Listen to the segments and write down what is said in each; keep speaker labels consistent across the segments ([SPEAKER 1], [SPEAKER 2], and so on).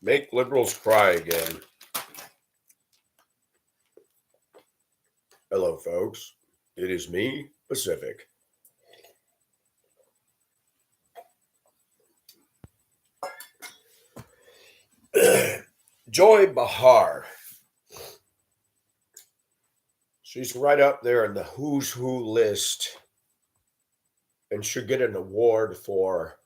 [SPEAKER 1] Make liberals cry again. Hello, folks. It is me, Pacific. Joy Behar. She's right up there in the who's who list and should get an award for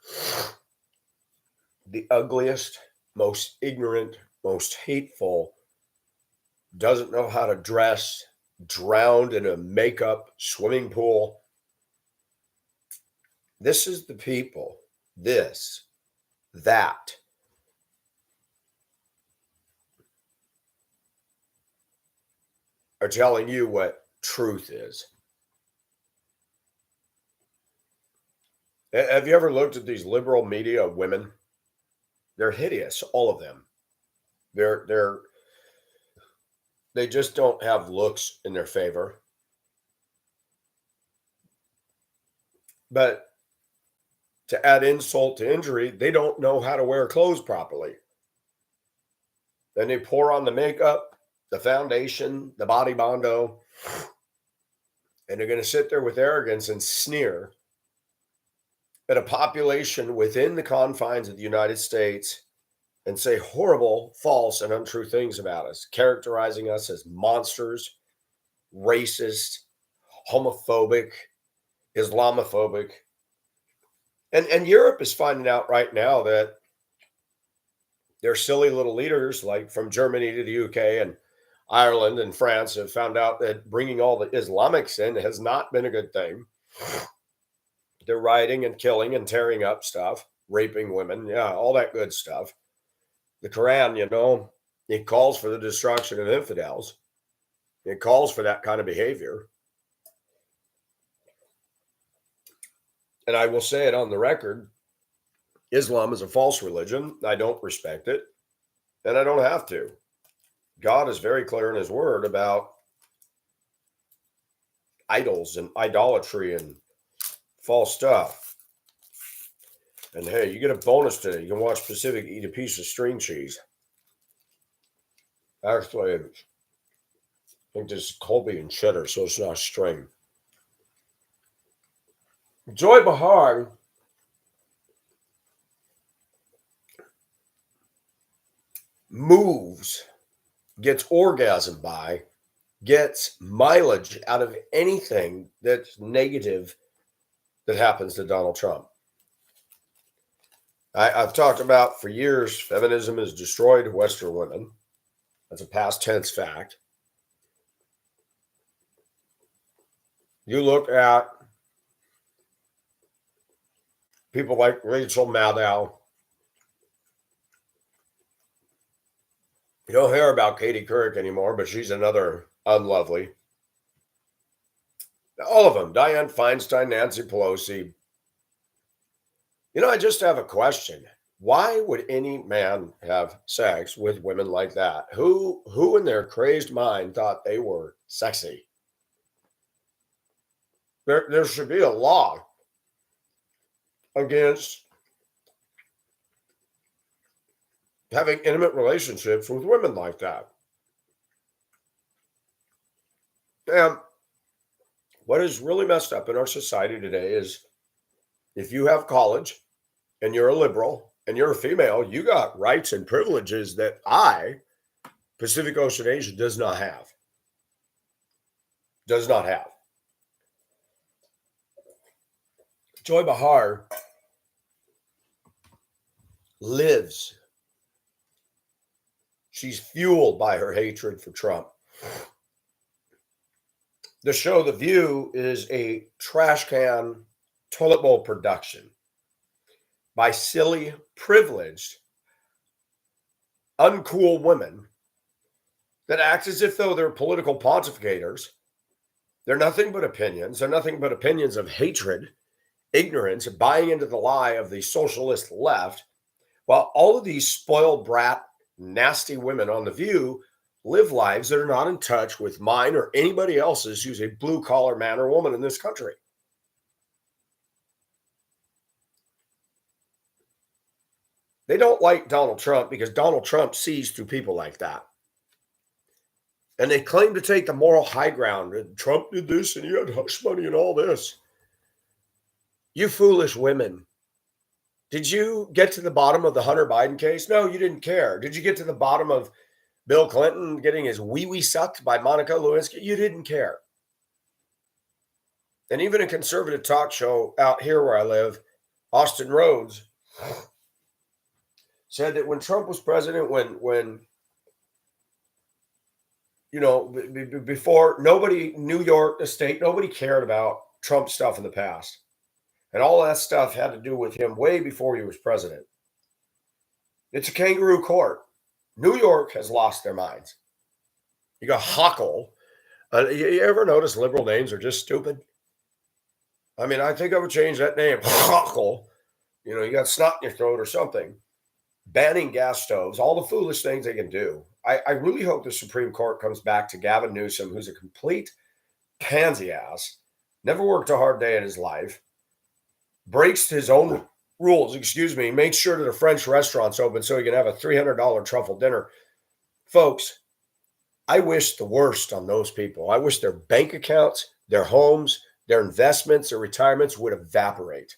[SPEAKER 1] the ugliest, most ignorant, most hateful, doesn't know how to dress, drowned in a makeup swimming pool. This is the people, that are telling you what truth is. Have you ever looked at these liberal media women? They're hideous, all of them. They just don't have looks in their favor. But to add insult to injury, they don't know how to wear clothes properly. Then they pour on the makeup, the foundation, the body bondo, and they're going to sit there with arrogance and sneer at a population within the confines of the United States and say horrible, false, and untrue things about us, characterizing us as monsters, racist, homophobic, Islamophobic. And Europe is finding out right now that their silly little leaders, like from Germany to the UK and Ireland and France, have found out that bringing all the Islamics in has not been a good thing. They're rioting and killing and tearing up stuff, raping women, yeah, all that good stuff. The Quran, it calls for the destruction of infidels. It calls for that kind of behavior. And I will say it on the record, Islam is a false religion. I don't respect it, and I don't have to. God is very clear in his word about idols and idolatry and false stuff. And hey, you get a bonus today. You can watch Pacific eat a piece of string cheese. Actually, I think this is Colby and cheddar, so it's not string. Joy Behar moves, gets orgasm by, gets mileage out of anything that's negative that happens to Donald Trump. I've talked about for years, feminism has destroyed Western women. That's a past tense fact. You look at people like Rachel Maddow. You don't hear about Katie Couric anymore, but she's another unlovely. All of them, Dianne Feinstein, Nancy Pelosi. I just have a question. Why would any man have sex with women like that? Who in their crazed mind thought they were sexy? There should be a law against having intimate relationships with women like that. And what is really messed up in our society today is if you have college and you're a liberal and you're a female, you got rights and privileges that Pacific Ocean Asia, does not have. Does not have. Joy Behar lives. She's fueled by her hatred for Trump. The show The View is a trash can toilet bowl production by silly, privileged, uncool women that act as if though they're political pontificators. They're nothing but opinions. They're nothing but opinions of hatred, ignorance, buying into the lie of the socialist left, while all of these spoiled brat, nasty women on The View live lives that are not in touch with mine or anybody else's who's a blue-collar man or woman in this country. They don't like Donald Trump because Donald Trump sees through people like that. And they claim to take the moral high ground. And Trump did this and he had hush money and all this. You foolish women. Did you get to the bottom of the Hunter Biden case? No, you didn't care. Did you get to the bottom of Bill Clinton getting his wee-wee sucked by Monica Lewinsky? You didn't care. And even a conservative talk show out here where I live, Austin Rhodes, said that when Trump was president, when before, nobody, New York, the state, nobody cared about Trump stuff in the past. And all that stuff had to do with him way before he was president. It's a kangaroo court. New York has lost their minds. You got Hochul. You ever notice liberal names are just stupid? I mean, I think I would change that name. Hochul. You got snot in your throat or something. Banning gas stoves, all the foolish things they can do. I really hope the Supreme Court comes back to Gavin Newsom, who's a complete pansy ass, never worked a hard day in his life, breaks his own rules, makes sure that a French restaurant's open so he can have a $300 truffle dinner. Folks, I wish the worst on those people. I wish their bank accounts, their homes, their investments, their retirements would evaporate.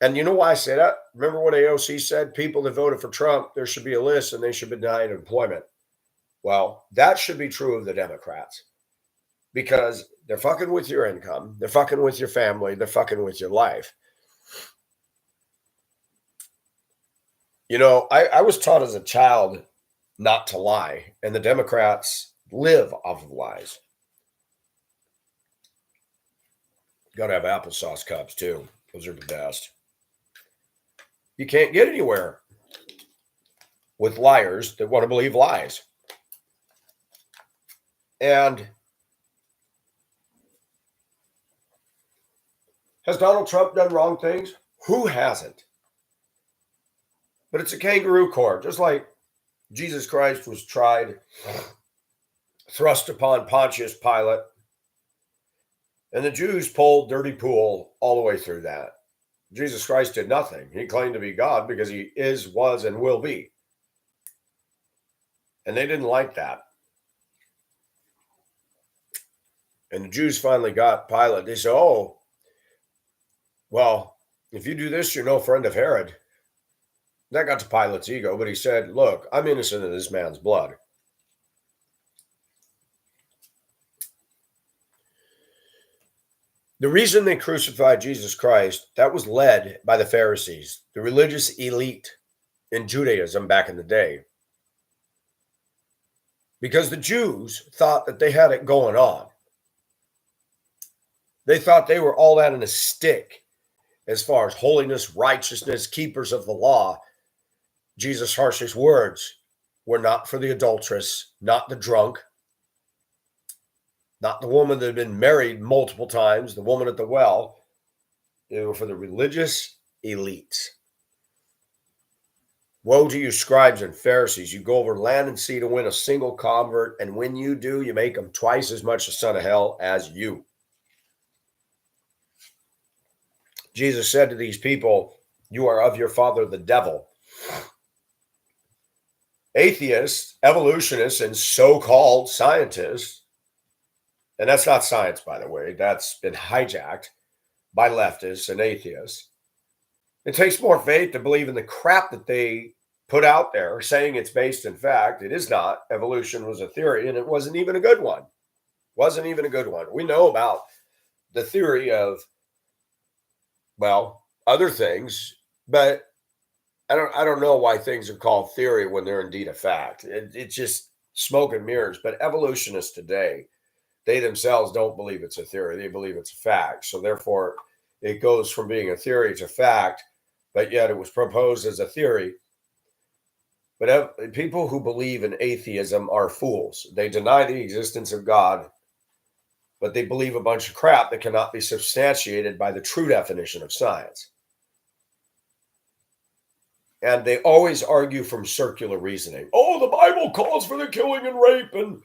[SPEAKER 1] And you know why I say that? Remember what AOC said? People that voted for Trump, there should be a list and they should be denied employment. Well, that should be true of the Democrats because they're fucking with your income. They're fucking with your family. They're fucking with your life. I was taught as a child not to lie, and the Democrats live off of lies. Got to have applesauce cups too. Those are the best. You can't get anywhere with liars that want to believe lies. And has Donald Trump done wrong things? Who hasn't? But it's a kangaroo court, just like Jesus Christ was tried, thrust upon Pontius Pilate, and the Jews pulled dirty pool all the way through that. Jesus Christ did nothing. He claimed to be God because he is, was, and will be. And they didn't like that. And the Jews finally got Pilate. They said, oh, well, if you do this, you're no friend of Herod. That got to Pilate's ego, but he said, look, I'm innocent of this man's blood. The reason they crucified Jesus Christ, that was led by the Pharisees, the religious elite in Judaism back in the day. Because the Jews thought that they had it going on. They thought they were all that in a stick as far as holiness, righteousness, keepers of the law. Jesus' harshest words were not for the adulteress, not the drunk, not the woman that had been married multiple times, the woman at the well. They were for the religious elites. Woe to you, scribes and Pharisees. You go over land and sea to win a single convert, and when you do, you make them twice as much a son of hell as you. Jesus said to these people, you are of your father, the devil. Atheists, evolutionists, and so-called scientists, and that's not science, by the way, that's been hijacked by leftists and atheists. It takes more faith to believe in the crap that they put out there, saying it's based in fact. It is not. Evolution was a theory, and it wasn't even a good one. Wasn't even a good one. We know about the theory of, well, other things, but I don't know why things are called theory when they're indeed a fact. It's just smoke and mirrors. But evolutionists today, they themselves don't believe it's a theory. They believe it's a fact. So therefore, it goes from being a theory to fact, but yet it was proposed as a theory. But people who believe in atheism are fools. They deny the existence of God, but they believe a bunch of crap that cannot be substantiated by the true definition of science. And they always argue from circular reasoning. Oh, the Bible calls for the killing and rape and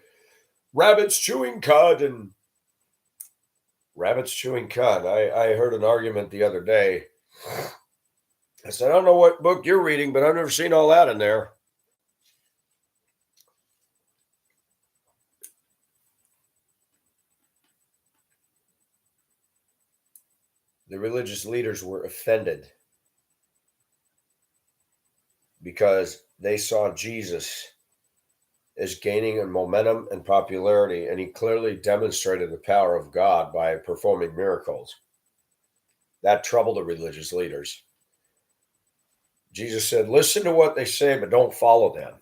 [SPEAKER 1] rabbits chewing cud and rabbits chewing cud. I heard an argument the other day I said, I don't know what book you're reading, but I've never seen all that in there. The religious leaders were offended because they saw Jesus as gaining in momentum and popularity, and he clearly demonstrated the power of God by performing miracles. That troubled the religious leaders. Jesus said, listen to what they say, but don't follow them.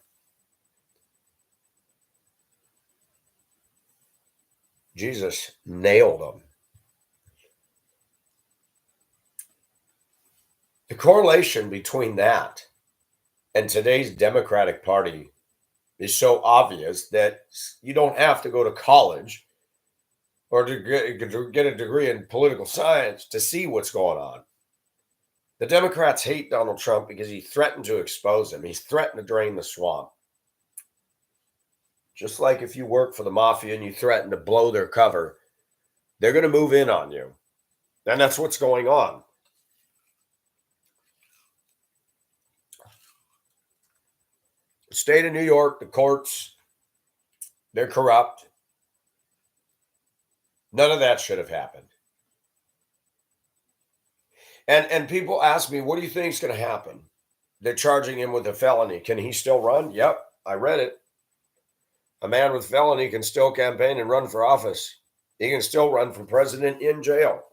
[SPEAKER 1] Jesus nailed them. The correlation between that and today's Democratic Party is so obvious that you don't have to go to college or to get a degree in political science to see what's going on. The Democrats hate Donald Trump because he threatened to expose them. He's threatened to drain the swamp. Just like if you work for the mafia and you threaten to blow their cover, they're going to move in on you. And that's what's going on. The state of New York, the courts, they're corrupt. None of that should have happened. And people ask me, what do you think is going to happen? They're charging him with a felony. Can he still run? Yep, I read it. A man with felony can still campaign and run for office. He can still run for president in jail.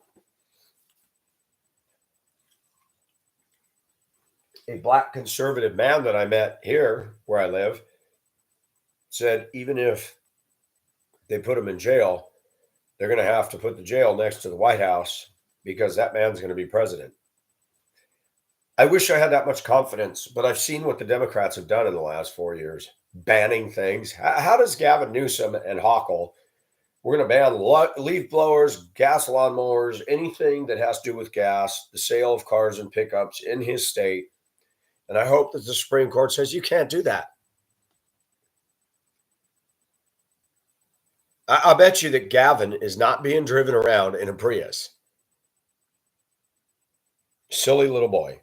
[SPEAKER 1] A black conservative man that I met here where I live said even if they put him in jail, they're going to have to put the jail next to the White House because that man's going to be president. I wish I had that much confidence, but I've seen what the Democrats have done in the last 4 years, banning things. How does Gavin Newsom and Hochul, we're going to ban leaf blowers, gas lawnmowers, anything that has to do with gas, the sale of cars and pickups in his state. And I hope that the Supreme Court says you can't do that. I bet you that Gavin is not being driven around in a Prius. Silly little boy.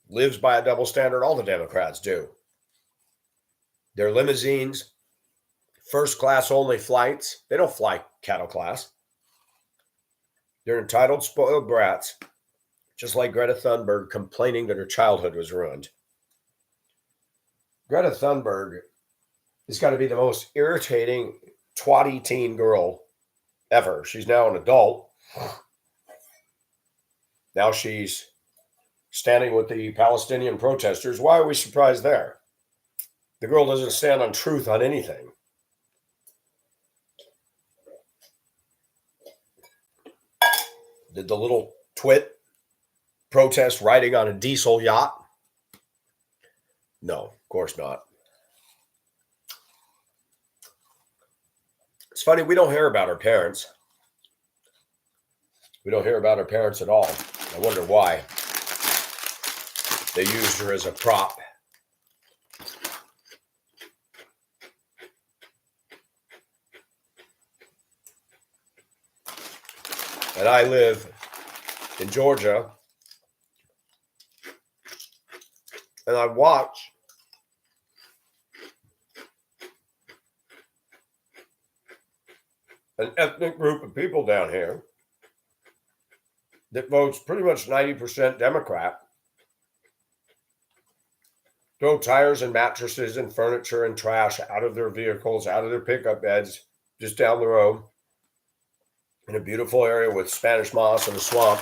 [SPEAKER 1] Lives by a double standard. All the Democrats do. Their limousines, first class only flights. They don't fly cattle class. They're entitled, spoiled brats, just like Greta Thunberg complaining that her childhood was ruined. Greta Thunberg has got to be the most irritating, twatty teen girl ever. She's now an adult. Now she's standing with the Palestinian protesters. Why are we surprised there? The girl doesn't stand on truth on anything. Did the little twit protest riding on a diesel yacht? No, of course not. It's funny, we don't hear about her parents. We don't hear about her parents at all. I wonder why. They used her as a prop. And I live in Georgia, and I watch an ethnic group of people down here that votes pretty much 90% Democrat throw tires and mattresses and furniture and trash out of their vehicles, out of their pickup beds, just down the road in a beautiful area with Spanish moss and a swamp.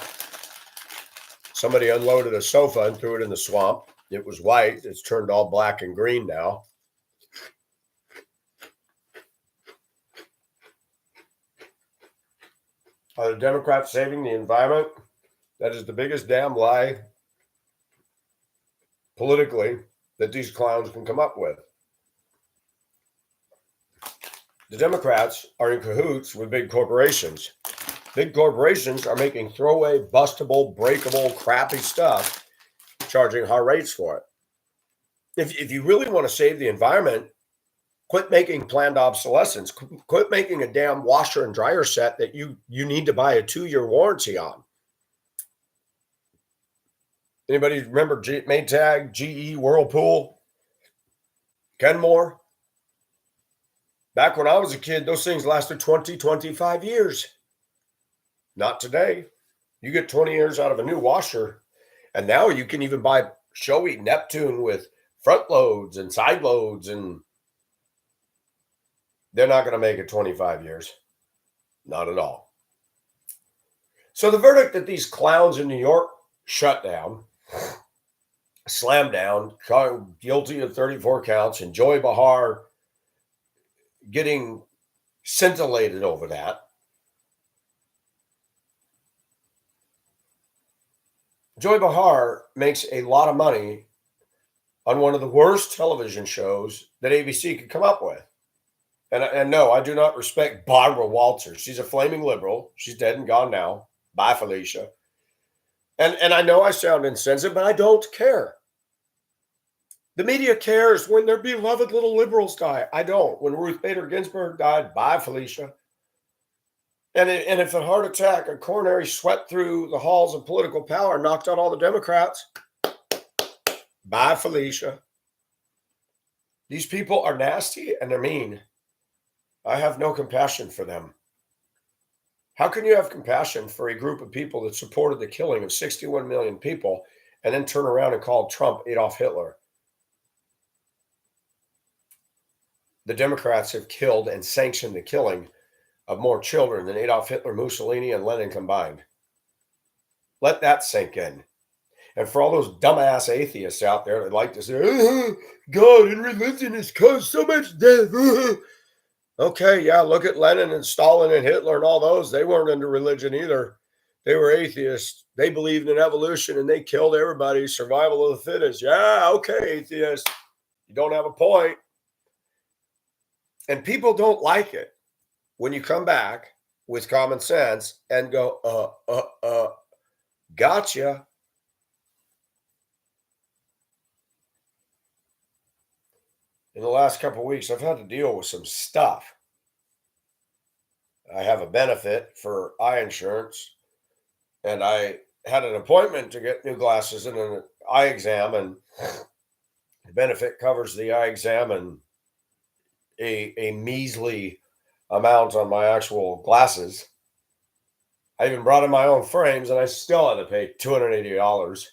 [SPEAKER 1] Somebody unloaded a sofa and threw it in the swamp. It was white. It's turned all black and green now. Are the Democrats saving the environment? That is the biggest damn lie politically that these clowns can come up with. The Democrats are in cahoots with big corporations. Big corporations are making throwaway, bustable, breakable, crappy stuff, charging high rates for it. If you really want to save the environment, quit making planned obsolescence. Quit making a damn washer and dryer set that you need to buy a 2-year warranty on. Anybody remember Maytag, GE, Whirlpool, Kenmore? Back when I was a kid, those things lasted 20, 25 years. Not today. You get 20 years out of a new washer. And now you can even buy showy Neptune with front loads and side loads, and they're not going to make it 25 years. Not at all. So the verdict that these clowns in New York shut down, slammed down, guilty of 34 counts, and Joy Behar getting scintillated over that. Joy Behar makes a lot of money on one of the worst television shows that ABC could come up with. And no, I do not respect Barbara Walters. She's a flaming liberal. She's dead and gone now. Bye, Felicia. And I know I sound insensitive, but I don't care. The media cares when their beloved little liberals die. I don't. When Ruth Bader Ginsburg died, bye, Felicia. And if a heart attack, a coronary swept through the halls of political power, knocked out all the Democrats, bye, Felicia. These people are nasty and they're mean. I have no compassion for them. How can you have compassion for a group of people that supported the killing of 61 million people and then turn around and call Trump Adolf Hitler? The Democrats have killed and sanctioned the killing of more children than Adolf Hitler, Mussolini, and Lenin combined. Let that sink in. And for all those dumbass atheists out there that like to say, God and religion has caused so much death. Okay, yeah, look at Lenin and Stalin and Hitler and all those. They weren't into religion either. They were atheists. They believed in evolution and they killed everybody. Survival of the fittest. Yeah, okay, atheist. You don't have a point. And people don't like it when you come back with common sense and go, gotcha. In the last couple of weeks, I've had to deal with some stuff. I have a benefit for eye insurance, and I had an appointment to get new glasses and an eye exam, and the benefit covers the eye exam and a measly amount on my actual glasses. I even brought in my own frames, and I still had to pay $280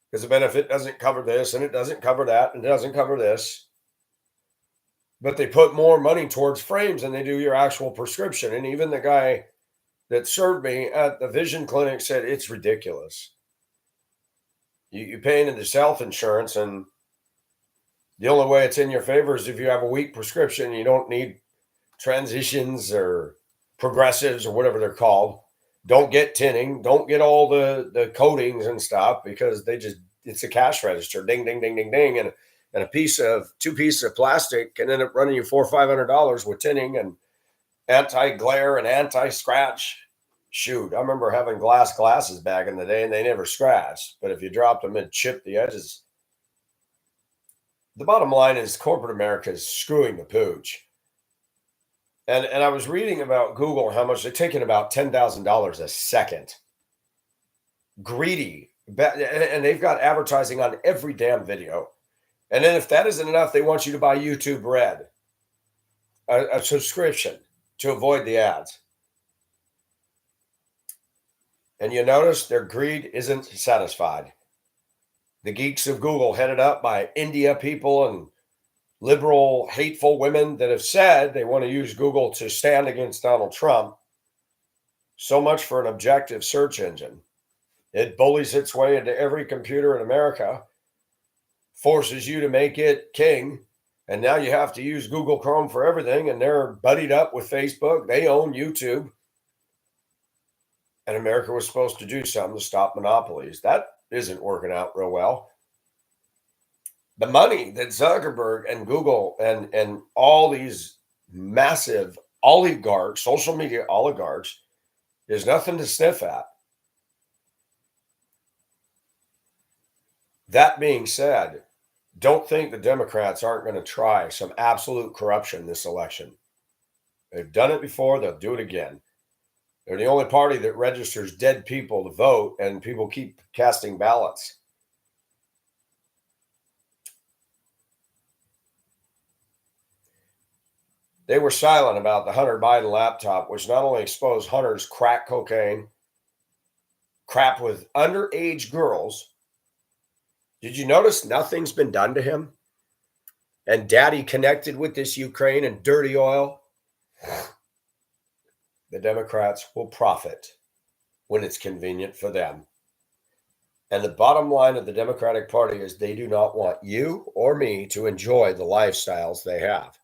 [SPEAKER 1] because the benefit doesn't cover this, and it doesn't cover that, and it doesn't cover this. But they put more money towards frames than they do your actual prescription. And even the guy that served me at the vision clinic said it's ridiculous. You pay into this health insurance, and the only way it's in your favor is if you have a weak prescription. You don't need transitions or progressives or whatever they're called. Don't get tinning. Don't get all the coatings and stuff because it's a cash register. Ding, ding, ding, ding, ding. And two pieces of plastic can end up running you $400 or $500 with tinning and anti-glare and anti-scratch. Shoot, I remember having glass glasses back in the day and they never scratched. But if you dropped them, it'd chip the edges. The bottom line is corporate America is screwing the pooch. And I was reading about Google, how much they're taking about $10,000 a second. Greedy. And they've got advertising on every damn video. And then if that isn't enough, they want you to buy YouTube Red, a subscription to avoid the ads. And you notice their greed isn't satisfied. The geeks of Google, headed up by India people and liberal, hateful women that have said they want to use Google to stand against Donald Trump. So much for an objective search engine. It bullies its way into every computer in America, forces you to make it king, and now you have to use Google Chrome for everything, and they're buddied up with Facebook. They own YouTube. And America was supposed to do something to stop monopolies. That isn't working out real well. The money that Zuckerberg and Google and all these massive oligarchs, social media oligarchs, is nothing to sniff at. That being said, don't think the Democrats aren't going to try some absolute corruption this election. They've done it before. They'll do it again. They're the only party that registers dead people to vote, and people keep casting ballots. They were silent about the Hunter Biden laptop, which not only exposed Hunter's crack cocaine, crap with underage girls. Did you notice nothing's been done to him? And daddy connected with this Ukraine and dirty oil. The Democrats will profit when it's convenient for them. And the bottom line of the Democratic Party is they do not want you or me to enjoy the lifestyles they have.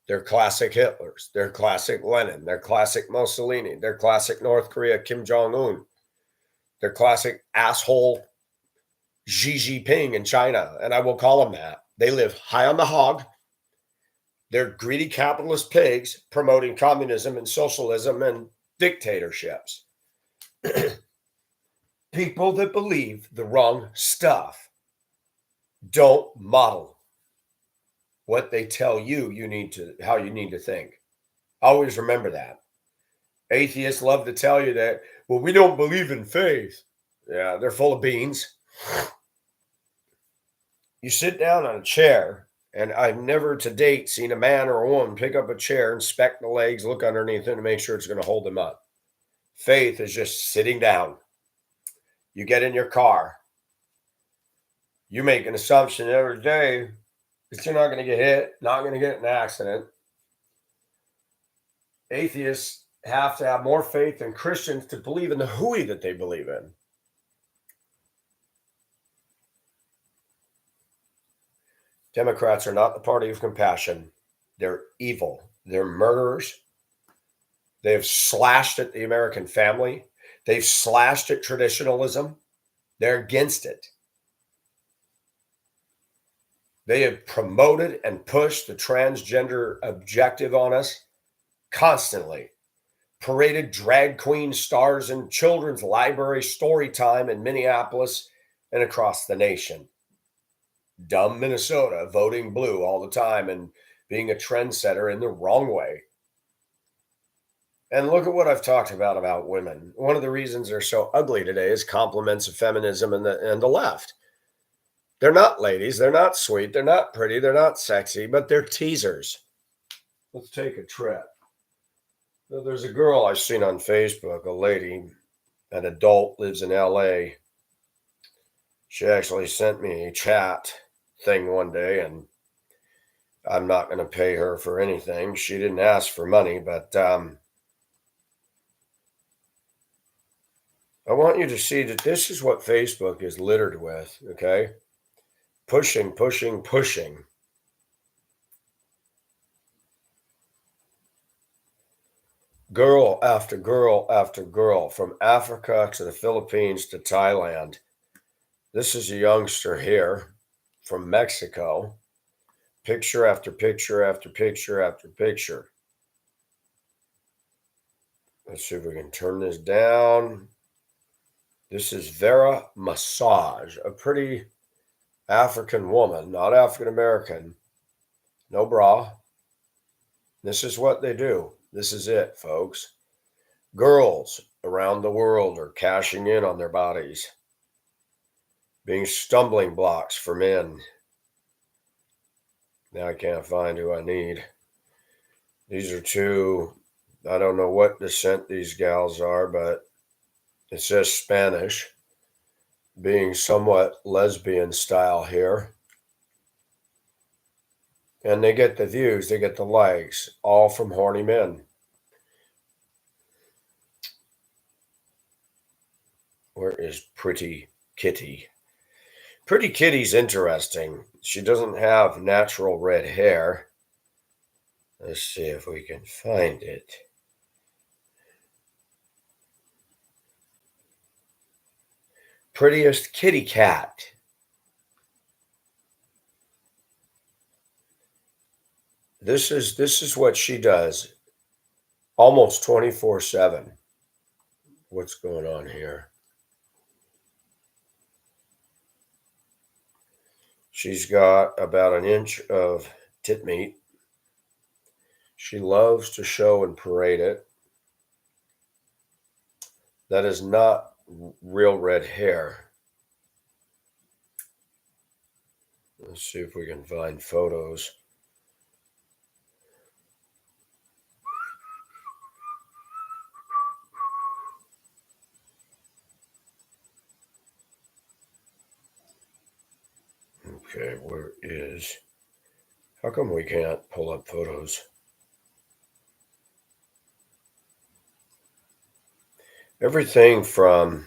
[SPEAKER 1] They're classic Hitlers. They're classic Lenin. They're classic Mussolini. They're classic North Korea Kim Jong-un. They're classic asshole Xi Jinping in China. And I will call them that. They live high on the hog. They're greedy capitalist pigs promoting communism and socialism and dictatorships. People that believe the wrong stuff don't model what they tell you how you need to think. Always remember that. Atheists love to tell you that, well, we don't believe in faith. Yeah, they're full of beans. You sit down on a chair, and I've never to date seen a man or a woman pick up a chair, inspect the legs, look underneath it, and make sure it's going to hold them up. Faith is just sitting down. You get in your car. You make an assumption every day that you're not going to get hit, not going to get in an accident. Atheists have to have more faith than Christians to believe in the hooey that they believe in. Democrats are not the party of compassion. They're evil. They're murderers. They have slashed at the American family. They've slashed at traditionalism. They're against it. They have promoted and pushed the transgender objective on us constantly. Paraded drag queen stars in children's library story time in Minneapolis and across the nation. Dumb Minnesota voting blue all the time and being a trendsetter in the wrong way. And look at what I've talked about women. One of the reasons they're so ugly today is compliments of feminism and the left. They're not ladies. They're not sweet. They're not pretty. They're not sexy, but they're teasers. Let's take a trip. There's a girl I've seen on Facebook, a lady, an adult, lives in LA. She actually sent me a chat thing one day, and I'm not going to pay her for anything. She didn't ask for money, but I want you to see that this is what Facebook is littered with, okay? Pushing, pushing, pushing. Girl after girl after girl, from Africa to the Philippines to Thailand. This is a youngster here from Mexico. Picture after picture after picture after picture. Let's see if we can turn this down. This is Vera Massage, a pretty African woman, not African American. No bra. This is what they do. This is it, folks. Girls around the world are cashing in on their bodies, being stumbling blocks for men. Now I can't find who I need. These are two, I don't know what descent these gals are, but it says Spanish, being somewhat lesbian style here. And they get the views, they get the likes, all from horny men. Where is Pretty Kitty? Pretty Kitty's interesting. She doesn't have natural red hair. Let's see if we can find it. Prettiest kitty cat. This is what she does almost 24/7. What's going on here? She's got about an inch of tit meat. She loves to show and parade it. That is not real red hair. Let's see if we can find photos. Okay, where is... How come we can't pull up photos? Everything from...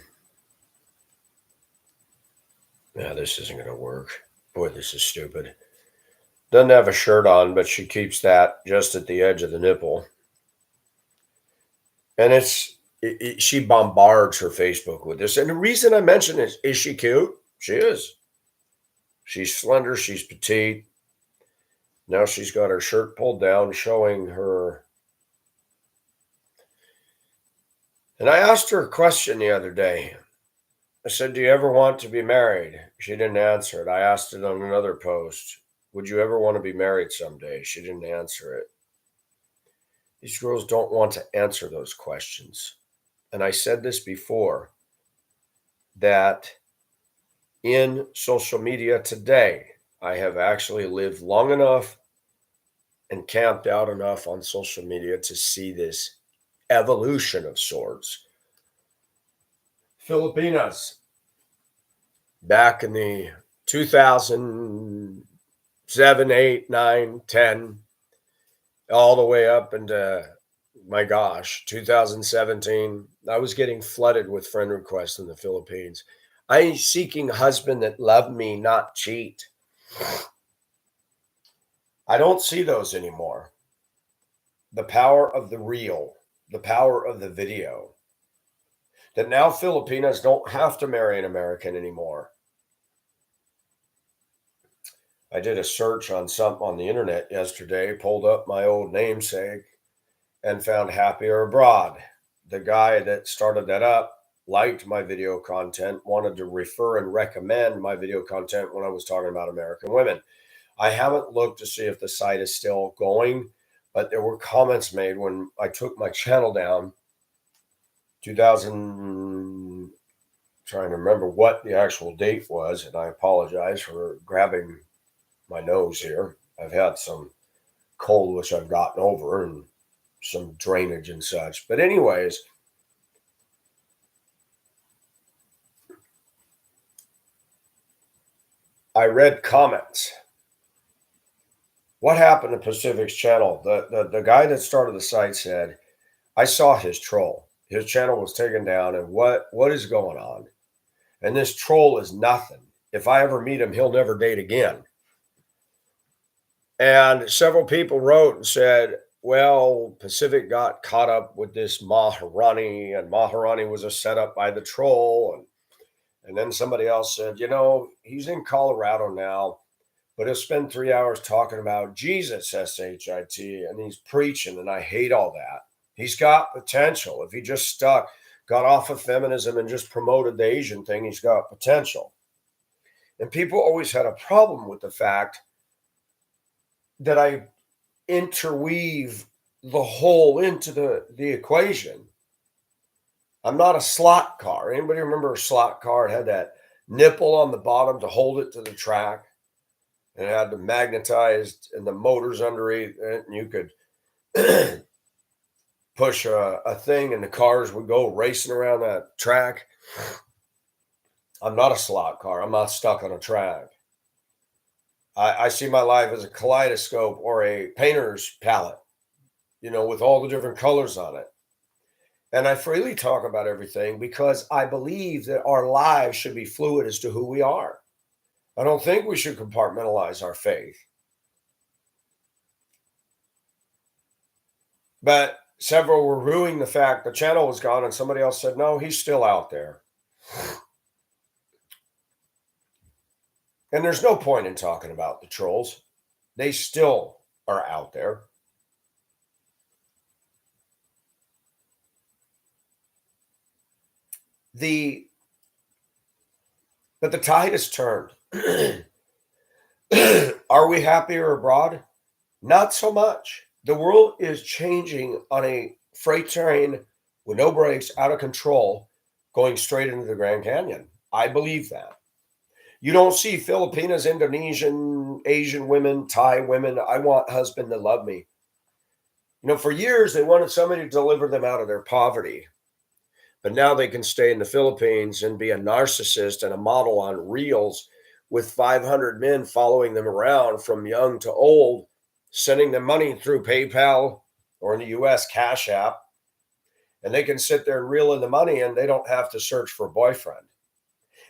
[SPEAKER 1] Yeah, this isn't going to work. Boy, this is stupid. Doesn't have a shirt on, but she keeps that just at the edge of the nipple. And she bombards her Facebook with this. And the reason I mention is she cute? She is. She's slender. She's petite. Now she's got her shirt pulled down, showing her. And I asked her a question the other day. I said, "Do you ever want to be married?" She didn't answer it. I asked it on another post. "Would you ever want to be married someday?" She didn't answer it. These girls don't want to answer those questions. And I said this before, that in social media today, I have actually lived long enough and camped out enough on social media to see this evolution of sorts. Filipinas, back in the 2007, 8, 9, 10, all the way up into, my gosh, 2017, I was getting flooded with friend requests in the Philippines. I'm seeking a husband that loved me, not cheat. I don't see those anymore. The power of the reel, the power of the video. That now Filipinas don't have to marry an American anymore. I did a search on something on the internet yesterday, pulled up my old namesake, and found Happier Abroad. The guy that started that up liked my video content, wanted to refer and recommend my video content when I was talking about American women. I haven't looked to see if the site is still going, but there were comments made when I took my channel down. 2000, trying to remember what the actual date was, and I apologize for grabbing my nose here. I've had some cold, which I've gotten over, and some drainage and such. But anyways, I read comments. What happened to Pacific's channel? The guy that started the site said, I saw his troll. His channel was taken down, and what is going on? And this troll is nothing. If I ever meet him, he'll never date again. And several people wrote and said, well, Pacific got caught up with this Maharani, and Maharani was a setup by the troll. And then somebody else said, he's in Colorado now, but he'll spend 3 hours talking about Jesus, S-H-I-T, and he's preaching, and I hate all that. He's got potential. If he just got off of feminism and just promoted the Asian thing, he's got potential. And people always had a problem with the fact that I interweave the whole into the equation. I'm not a slot car. Anybody remember a slot car? It had that nipple on the bottom to hold it to the track. And it had the magnetized and the motors underneath it, and you could push a thing and the cars would go racing around that track. I'm not a slot car. I'm not stuck on a track. I see my life as a kaleidoscope or a painter's palette, with all the different colors on it. And I freely talk about everything because I believe that our lives should be fluid as to who we are. I don't think we should compartmentalize our faith. But several were ruining the fact the channel was gone, and somebody else said, no, he's still out there. And there's no point in talking about the trolls. They still are out there. But the tide has turned. Are we happier abroad? Not so much. The world is changing on a freight train with no brakes, out of control. going straight into the Grand Canyon. I believe that. You don't see Filipinas, Indonesian, Asian women, Thai women. I want husband to love me. For years, they wanted somebody to deliver them out of their poverty. But now they can stay in the Philippines and be a narcissist and a model on reels with 500 men following them around from young to old, sending them money through PayPal or in the US Cash App. And they can sit there and reel in the money and they don't have to search for a boyfriend.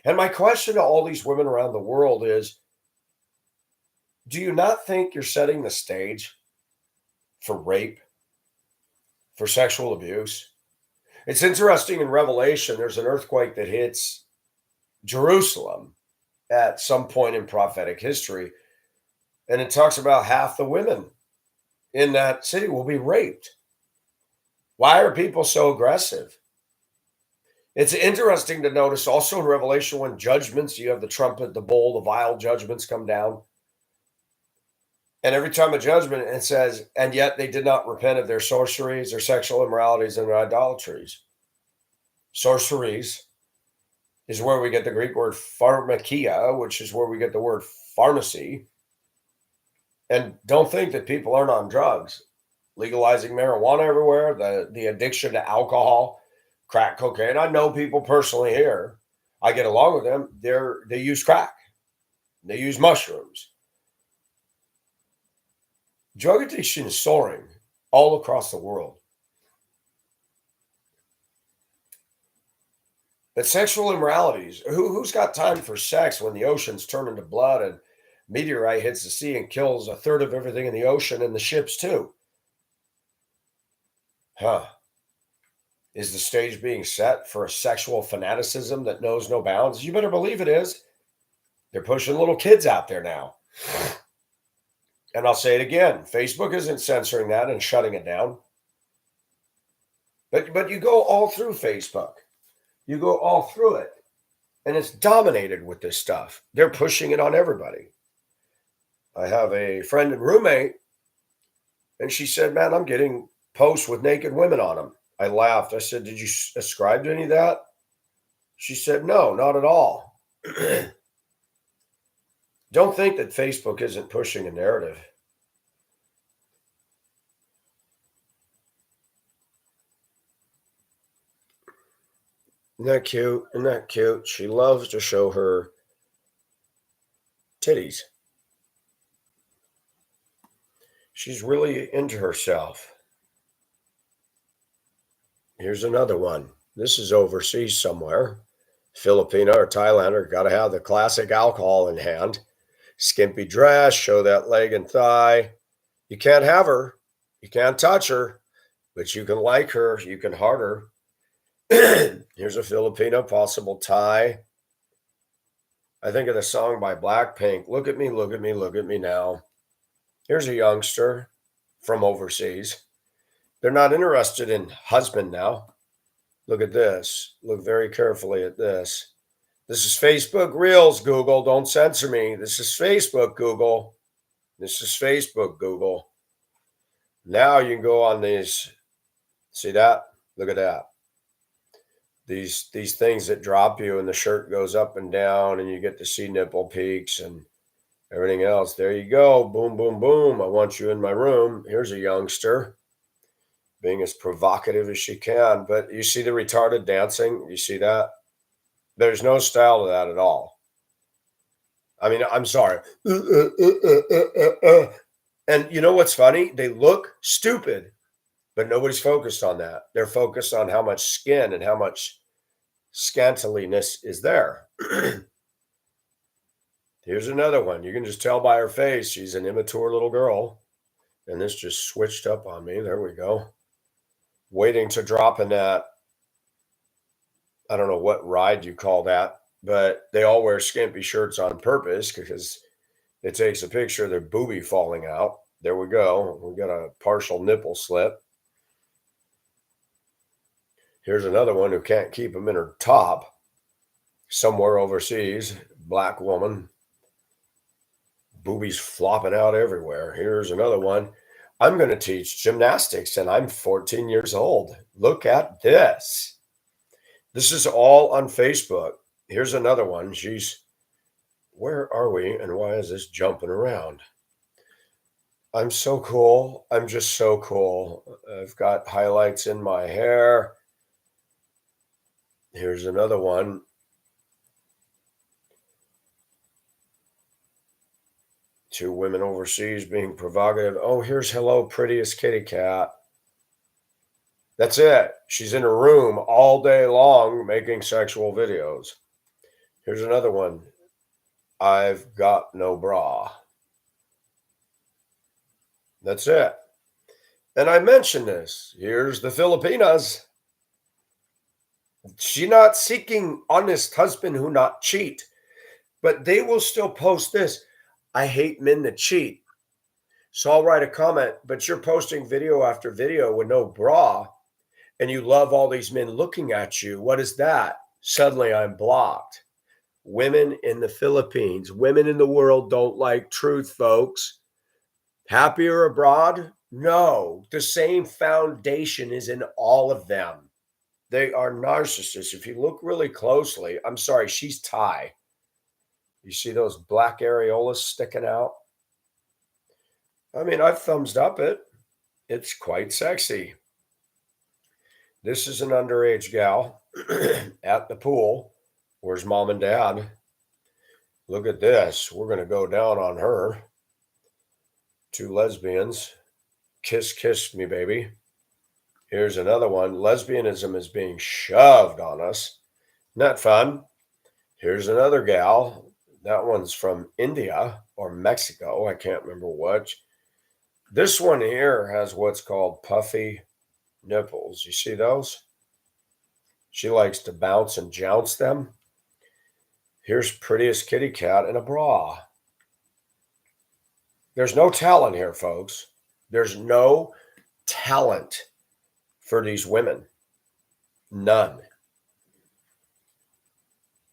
[SPEAKER 1] And my question to all these women around the world is, do you not think you're setting the stage for rape, for sexual abuse? It's interesting in Revelation, there's an earthquake that hits Jerusalem at some point in prophetic history. And it talks about half the women in that city will be raped. Why are people so aggressive? It's interesting to notice also in Revelation when judgments, you have the trumpet, the bowl, the vial judgments come down. And every time a judgment, it says, and yet they did not repent of their sorceries, their sexual immoralities, and their idolatries. Sorceries is where we get the Greek word pharmakia, which is where we get the word pharmacy. And don't think that people aren't on drugs. Legalizing marijuana everywhere, the addiction to alcohol, crack cocaine. I know people personally here. I get along with them. They use crack. They use mushrooms. Drug addiction is soaring all across the world. But sexual immoralities, who's got time for sex when the oceans turn into blood and meteorite hits the sea and kills a third of everything in the ocean and the ships too? Is the stage being set for a sexual fanaticism that knows no bounds? You better believe it is. They're pushing little kids out there now. And I'll say it again, Facebook isn't censoring that and shutting it down. But you go all through Facebook. You go all through it. And it's dominated with this stuff. They're pushing it on everybody. I have a friend and roommate, and she said, man, I'm getting posts with naked women on them. I laughed. I said, did you ascribe to any of that? She said, no, not at all. Don't think that Facebook isn't pushing a narrative. Isn't that cute? Isn't that cute? She loves to show her titties. She's really into herself. Here's another one. This is overseas somewhere. Filipino or Thailander, got to have the classic alcohol in hand. Skimpy dress, show that leg and thigh. You can't have her. You can't touch her, but you can like her. You can heart her. Here's a Filipino, possible Thai. I think of the song by Blackpink, Look at Me, Look at Me, Look at Me Now. Here's a youngster from overseas. They're not interested in husband now. Look at this. Look very carefully at this. This is Facebook Reels, Google. Don't censor me. This is Facebook, Google. This is Facebook, Google. Now you can go on these. See that? Look at that. These things that drop you and the shirt goes up and down and you get to see nipple peaks and everything else. There you go. Boom, boom, boom. I want you in my room. Here's a youngster being as provocative as she can. But you see the retarded dancing? You see that? There's no style to that at all. I mean, I'm sorry. And you know what's funny? They look stupid, but nobody's focused on that. They're focused on how much skin and how much scantiliness is there. Here's another one. You can just tell by her face she's an immature little girl. And this just switched up on me. There we go. Waiting to drop in that, I don't know what ride you call that, but they all wear skimpy shirts on purpose because it takes a picture of their boobie falling out. There we go. We got a partial nipple slip. Here's another one who can't keep them in her top. Somewhere overseas, black woman. Boobies flopping out everywhere. Here's another one. I'm going to teach gymnastics and I'm 14 years old. Look at this. This is all on Facebook. Here's another one. Where are we and why is this jumping around? I'm so cool. I'm just so cool. I've got highlights in my hair. Here's another one. Two women overseas being provocative. Oh, here's hello, prettiest kitty cat. That's it. She's in a room all day long making sexual videos. Here's another one. I've got no bra. That's it. And I mentioned this. Here's the Filipinas. She not seeking honest husband who not cheat, but they will still post this. I hate men that cheat. So I'll write a comment, but you're posting video after video with no bra and you love all these men looking at you. What is that? Suddenly I'm blocked. Women in the Philippines, women in the world don't like truth, folks. Happier abroad? No, the same foundation is in all of them. They are narcissists. If you look really closely, I'm sorry, she's Thai. You see those black areolas sticking out? I mean, I've thumbs up it. It's quite sexy. This is an underage gal at the pool. Where's mom and dad? Look at this. We're going to go down on her. Two lesbians. Kiss, kiss me, baby. Here's another one. Lesbianism is being shoved on us. Not fun. Here's another gal. That one's from India or Mexico. I can't remember which. This one here has what's called puffy nipples. You see those? She likes to bounce and jounce them. Here's prettiest kitty cat in a bra. There's no talent here, folks. There's no talent for these women. None.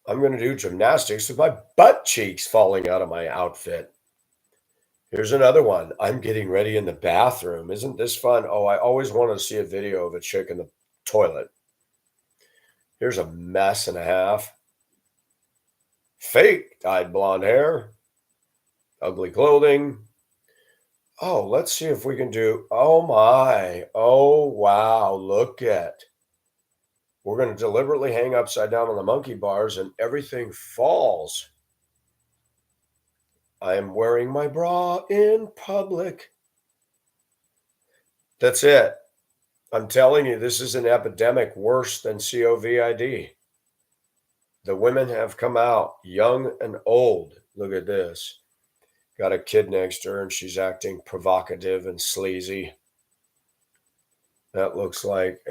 [SPEAKER 1] I'm going to do gymnastics with my butt cheeks falling out of my outfit. Here's another one. I'm getting ready in the bathroom. Isn't this fun? Oh, I always wanted to see a video of a chick in the toilet. Here's a mess and a half. Fake dyed blonde hair. Ugly clothing. Oh, let's see if we can do. Oh my. Oh, wow. Look at. We're going to deliberately hang upside down on the monkey bars and everything falls. I am wearing my bra in public. That's it. I'm telling you, this is an epidemic worse than COVID. The women have come out, young and old. Look at this. Got a kid next to her and she's acting provocative and sleazy. That looks like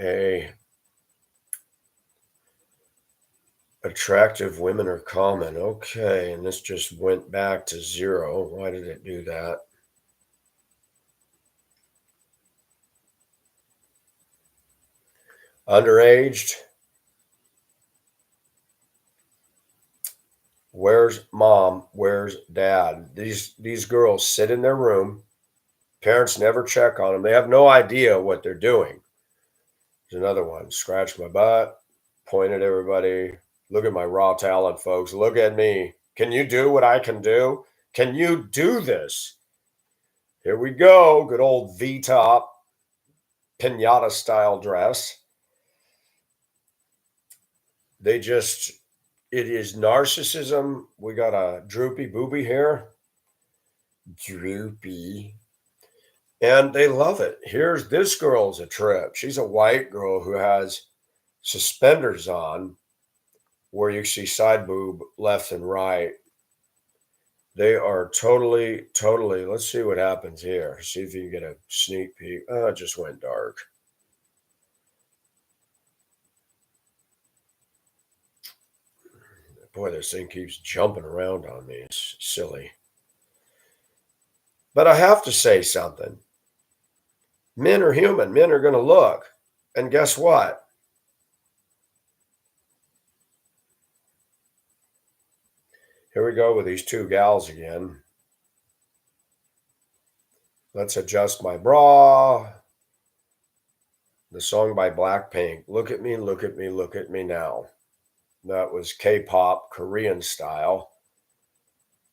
[SPEAKER 1] attractive women are common. Okay, and this just went back to 0. Why did it do that? Underaged. Where's mom? Where's dad? These girls sit in their room. Parents never check on them. They have no idea what they're doing. There's another one. Scratch my butt. Point at everybody. Look at my raw talent, folks. Look at me. Can you do what I can do? Can you do this? Here we go. Good old V-top pinata style dress. It is narcissism. We got a droopy booby here. Droopy. And they love it. Here's this girl's a trip. She's a white girl who has suspenders on where you see side boob left and right. They are totally. Let's see what happens here. See if you can get a sneak peek. Oh, it just went dark. Boy, this thing keeps jumping around on me. It's silly. But I have to say something. Men are human. Men are going to look. And guess what? Here we go with these two gals again. Let's adjust my bra. The song by Blackpink, Look at Me, Look at Me, Look at Me Now. That was K-pop, Korean style.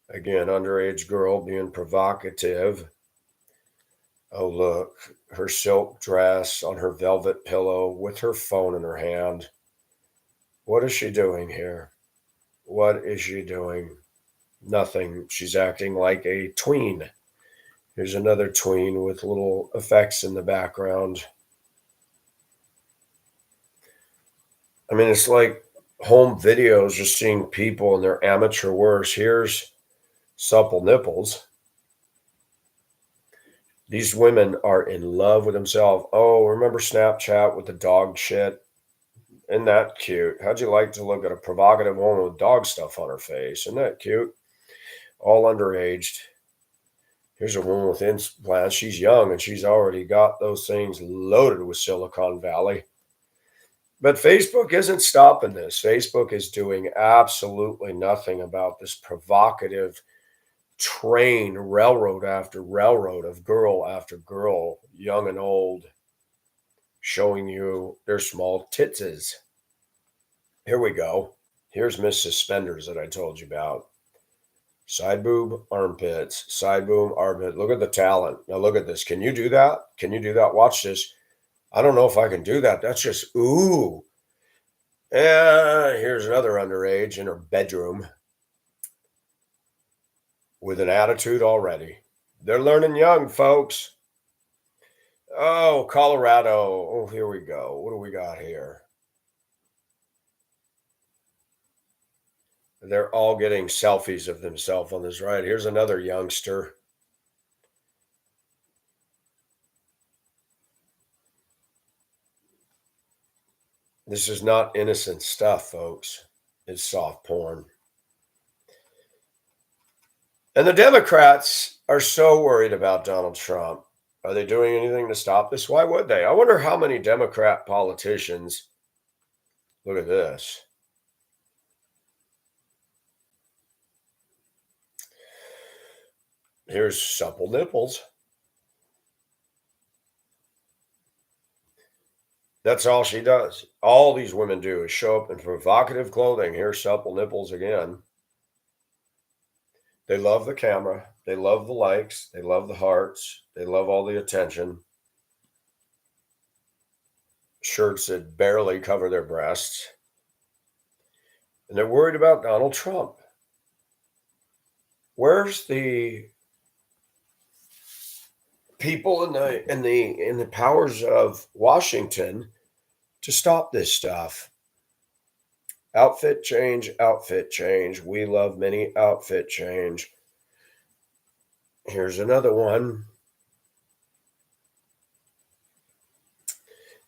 [SPEAKER 1] Again, underage girl being provocative. Oh, look, her silk dress on her velvet pillow with her phone in her hand. What is she doing here? What is she doing? Nothing. She's acting like a tween. Here's another tween with little effects in the background. I mean, it's like home videos, just seeing people in their amateur worst. Here's supple nipples. These women are in love with themselves. Oh, remember Snapchat with the dog shit? Isn't that cute? How'd you like to look at a provocative woman with dog stuff on her face? Isn't that cute? All underaged. Here's a woman with implants. She's young and she's already got those things loaded with Silicon Valley. But Facebook isn't stopping this. Facebook is doing absolutely nothing about this provocative train, railroad after railroad of girl after girl, young and old, showing you their small titses. Here we go. Here's Miss Suspenders that I told you about. Side boob, armpits, side boob, armpit. Look at the talent. Now look at this. Can you do that? Can you do that? Watch this. I don't know if I can do that. That's just ooh. And here's another underage in her bedroom with an attitude already. They're learning young, folks. Oh, Colorado. Oh, here we go. What do we got here? They're all getting selfies of themselves on this ride. Here's another youngster. This is not innocent stuff, folks. It's soft porn. And the Democrats are so worried about Donald Trump. Are they doing anything to stop this? Why would they? I wonder how many Democrat politicians look at this. Here's supple nipples. That's all she does. All these women do is show up in provocative clothing. Here's supple nipples again. They love the camera. They love the likes. They love the hearts. They love all the attention. Shirts that barely cover their breasts. And they're worried about Donald Trump. Where's the people in the powers of Washington to stop this stuff? Outfit change, outfit change. We love many outfit change. Here's another one.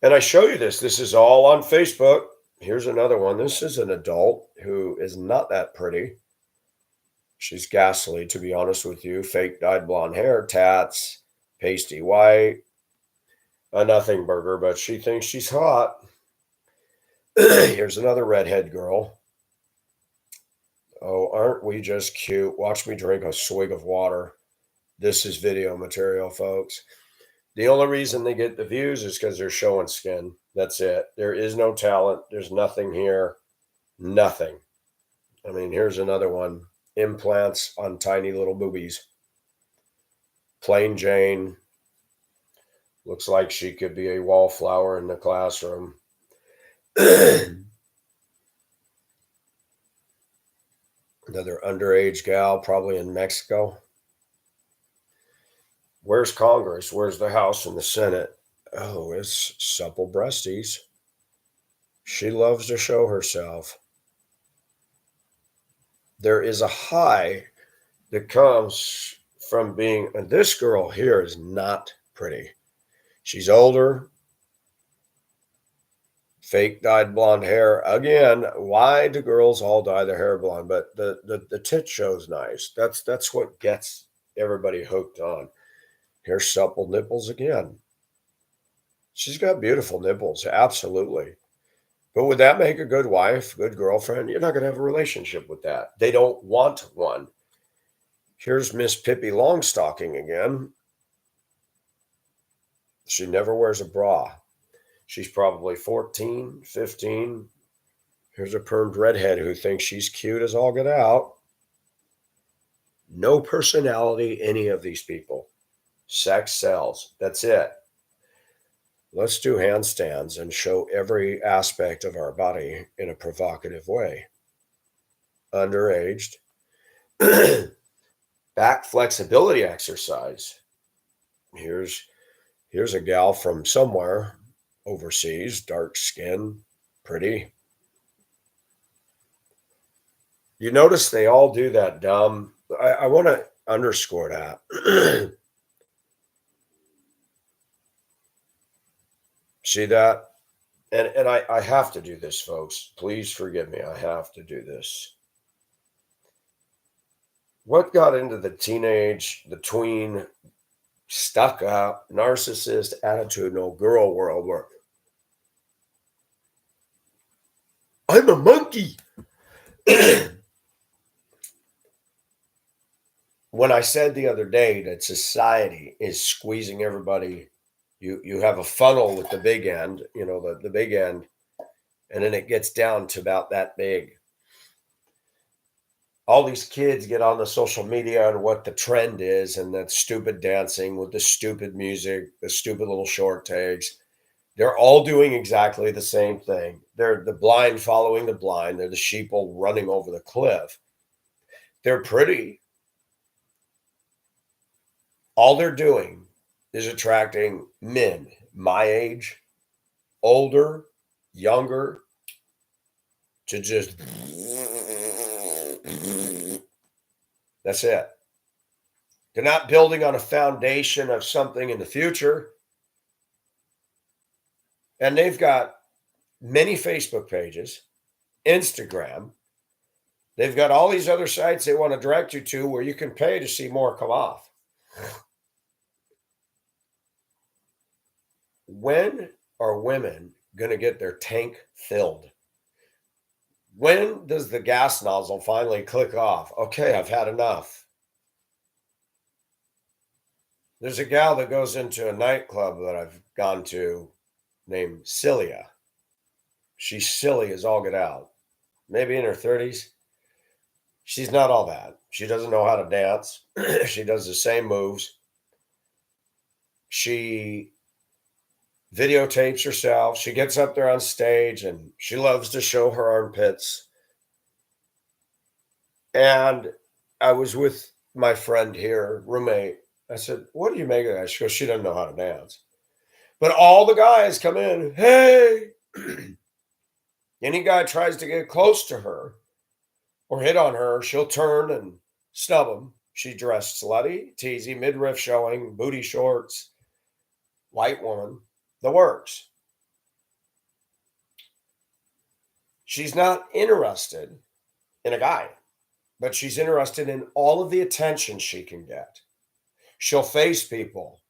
[SPEAKER 1] And I show you this. This is all on Facebook. Here's another one. This is an adult who is not that pretty. She's ghastly, to be honest with you. Fake dyed blonde hair, tats, pasty white, a nothing burger, but she thinks she's hot. Here's another redhead girl. Oh, aren't we just cute? Watch me drink a swig of water. This is video material, folks. The only reason they get the views is because they're showing skin. That's it. There is no talent. There's nothing here. Nothing. I mean, here's another one. Implants on tiny little boobies. Plain Jane. Looks like she could be a wallflower in the classroom. Another underage gal, probably in Mexico. Where's Congress? Where's the House and the Senate? Oh, it's supple breasties. She loves to show herself. There is a high that comes from being, and this girl here is not pretty. She's older, fake dyed blonde hair. Again, why do girls all dye their hair blonde? But the tit show's nice. That's what gets everybody hooked on. Here's supple nipples again. She's got beautiful nipples, absolutely. But would that make a good wife, good girlfriend? You're not going to have a relationship with that. They don't want one. Here's Miss Pippi Longstocking again. She never wears a bra. She's probably 14, 15. Here's a permed redhead who thinks she's cute as all get out. No personality, any of these people. Sex sells. That's it. Let's do handstands and show every aspect of our body in a provocative way. Underaged. Back flexibility exercise. Here's a gal from somewhere overseas, dark skin, pretty. You notice they all do that dumb. I want to underscore that. See that? And I have to do this, folks. Please forgive me. I have to do this. What got into the tween, stuck up, narcissist, attitudinal girl world where I'm a monkey? When I said the other day that society is squeezing everybody, you have a funnel with the big end, the big end, and then it gets down to about that big. All these kids get on the social media and what the trend is, and that stupid dancing with the stupid music, the stupid little short tags. They're all doing exactly the same thing. They're the blind following the blind. They're the sheeple running over the cliff. They're pretty. All they're doing is attracting men my age, older, younger, to just that's it. They're not building on a foundation of something in the future. And they've got many Facebook pages, Instagram. They've got all these other sites they want to direct you to where you can pay to see more come off. When are women going to get their tank filled? When does the gas nozzle finally click off? Okay, I've had enough. There's a gal that goes into a nightclub that I've gone to named Cilia. She's silly as all get out. Maybe in her 30s. She's not all that. She doesn't know how to dance. She does the same moves. She videotapes herself. She gets up there on stage and she loves to show her armpits. And I was with my friend here, roommate. I said, "What do you make of that?" She goes, "She doesn't know how to dance." But all the guys come in, "Hey." Any guy tries to get close to her or hit on her, she'll turn and snub him. She dressed slutty, teasy, midriff showing, booty shorts, white woman, the works. She's not interested in a guy, but she's interested in all of the attention she can get. She'll face people.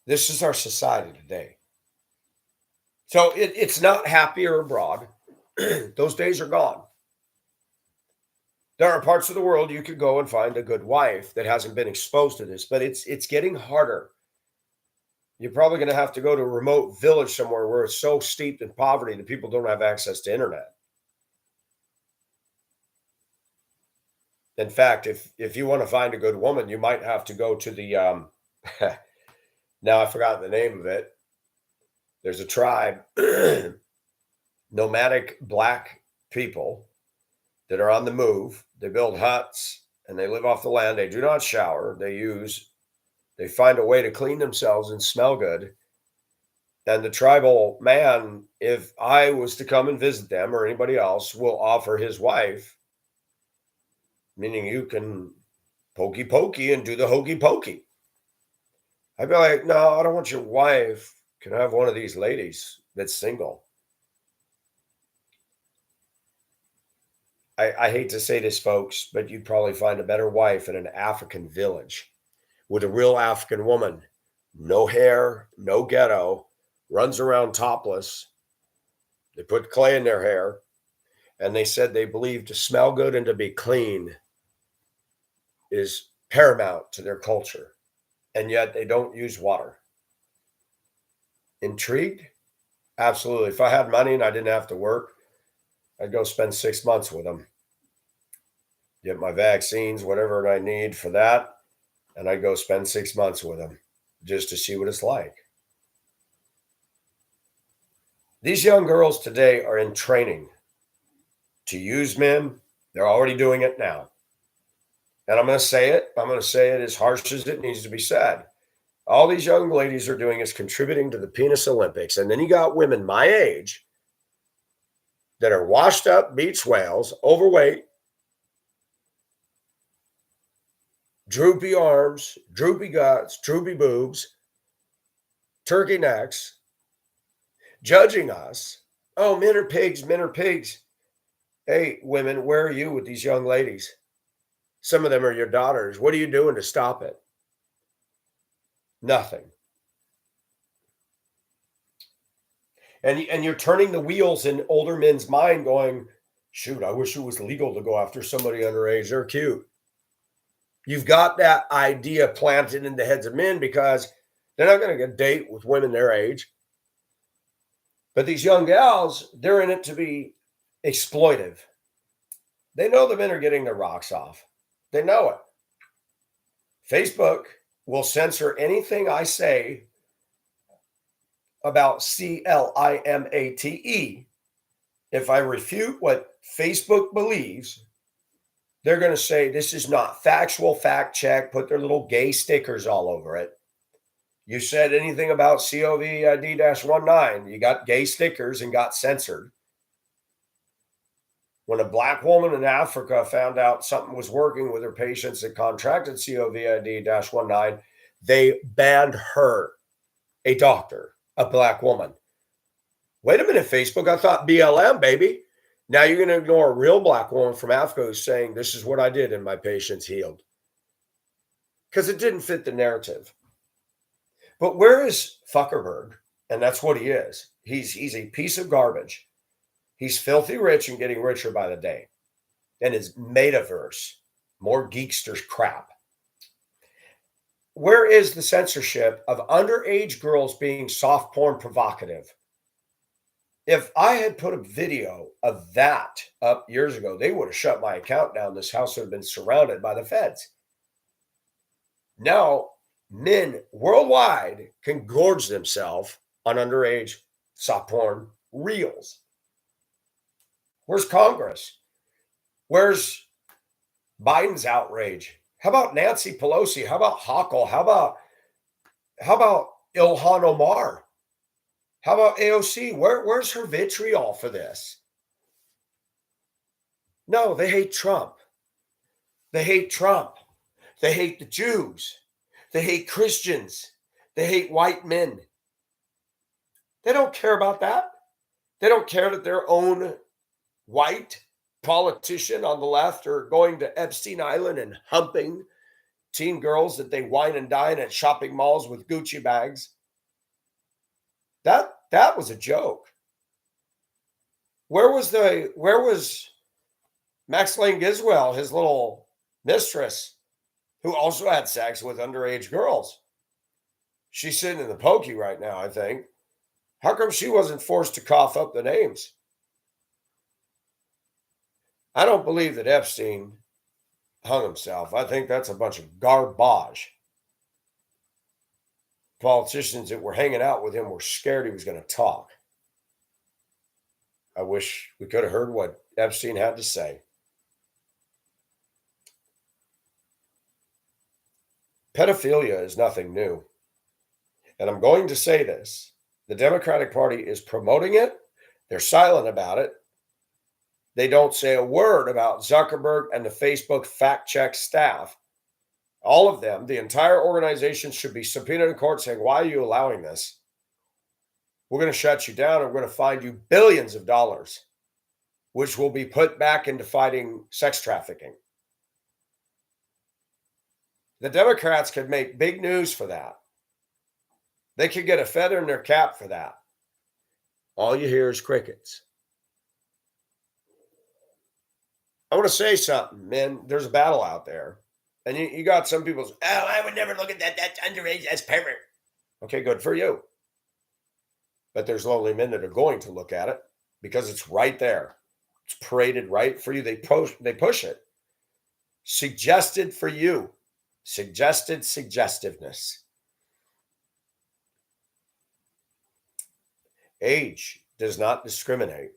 [SPEAKER 1] This is our society today. So it's not happier abroad. Those days are gone. There are parts of the world you could go and find a good wife that hasn't been exposed to this, but it's getting harder. You're probably going to have to go to a remote village somewhere where it's so steeped in poverty that people don't have access to internet. In fact, if you want to find a good woman, you might have to go to the now I forgot the name of it. There's a tribe, nomadic black people that are on the move. They build huts and they live off the land. They do not shower. They find a way to clean themselves and smell good. And the tribal man, if I was to come and visit them or anybody else, will offer his wife, meaning you can pokey pokey and do the hokey pokey. I'd be like, "No, I don't want your wife. Can I have one of these ladies that's single?" I hate to say this, folks, but you'd probably find a better wife in an African village with a real African woman. No hair, no ghetto, runs around topless. They put clay in their hair. And they said they believe to smell good and to be clean is paramount to their culture. and yet they don't use water. Intrigued? Absolutely. If I had money and I didn't have to work, I'd go spend 6 months with them, get my vaccines, whatever I need for that, and I'd go spend 6 months with them just to see what it's like. These young girls today are in training to use men. They're already doing it now. And I'm going to say it. I'm going to say it as harsh as it needs to be said. All these young ladies are doing is contributing to the penis Olympics. And then you got women my age that are washed up beach whales, overweight, droopy arms, droopy guts, droopy boobs, turkey necks, judging us. Oh, men are pigs, men are pigs. Hey, women, where are you with these young ladies? Some of them are your daughters. What are you doing to stop it? Nothing. And you're turning the wheels in older men's mind going, shoot, I wish it was legal to go after somebody underage. They're cute. You've got that idea planted in the heads of men because they're not going to get date with women their age. But these young gals, they're in it to be exploitive. They know the men are getting their rocks off. They know it. Facebook will censor anything I say about CLIMATE. If I refute what Facebook believes, they're going to say this is not factual, fact check, put their little gay stickers all over it. You said anything about COVID-19, you got gay stickers and got censored. When a Black woman in Africa found out something was working with her patients that contracted COVID-19, they banned her, a doctor, a Black woman. Wait a minute, Facebook, I thought BLM, baby. Now you're going to ignore a real Black woman from Africa who's saying, this is what I did and my patients healed. Because it didn't fit the narrative. But where is Zuckerberg? And that's what he is. He's a piece of garbage. He's filthy rich and getting richer by the day. And his metaverse, more geekster crap. Where is the censorship of underage girls being soft porn provocative? If I had put a video of that up years ago, they would have shut my account down. This house would have been surrounded by the feds. Now, men worldwide can gorge themselves on underage soft porn reels. Where's Congress? Where's Biden's outrage? How about Nancy Pelosi? How about Hochul? How about Ilhan Omar? How about AOC? Where's her vitriol for this? No, they hate Trump. They hate Trump. They hate the Jews. They hate Christians. They hate white men. They don't care about that. They don't care that their own white politician on the left are going to Epstein Island and humping teen girls that they wine and dine at shopping malls with Gucci bags. That was a joke. Where was Max Lane Giswell, his little mistress, who also had sex with underage girls? She's sitting in the pokey right now, I think. How come she wasn't forced to cough up the names? I don't believe that Epstein hung himself. I think that's a bunch of garbage. Politicians that were hanging out with him were scared he was going to talk. I wish we could have heard what Epstein had to say. Pedophilia is nothing new. And I'm going to say this. The Democratic Party is promoting it. They're silent about it. They don't say a word about Zuckerberg and the Facebook fact check staff. All of them, the entire organization should be subpoenaed in court saying, why are you allowing this? We're going to shut you down and we're going to fine you billions of dollars, which will be put back into fighting sex trafficking. The Democrats could make big news for that. They could get a feather in their cap for that. All you hear is crickets. I want to say something, man. There's a battle out there. And you got some people, oh, I would never look at that. That's underage. That's pervert. Okay, good for you. But there's lonely men that are going to look at it because it's right there. It's paraded right for you. They push it. Suggested for you. Suggested suggestiveness. Age does not discriminate.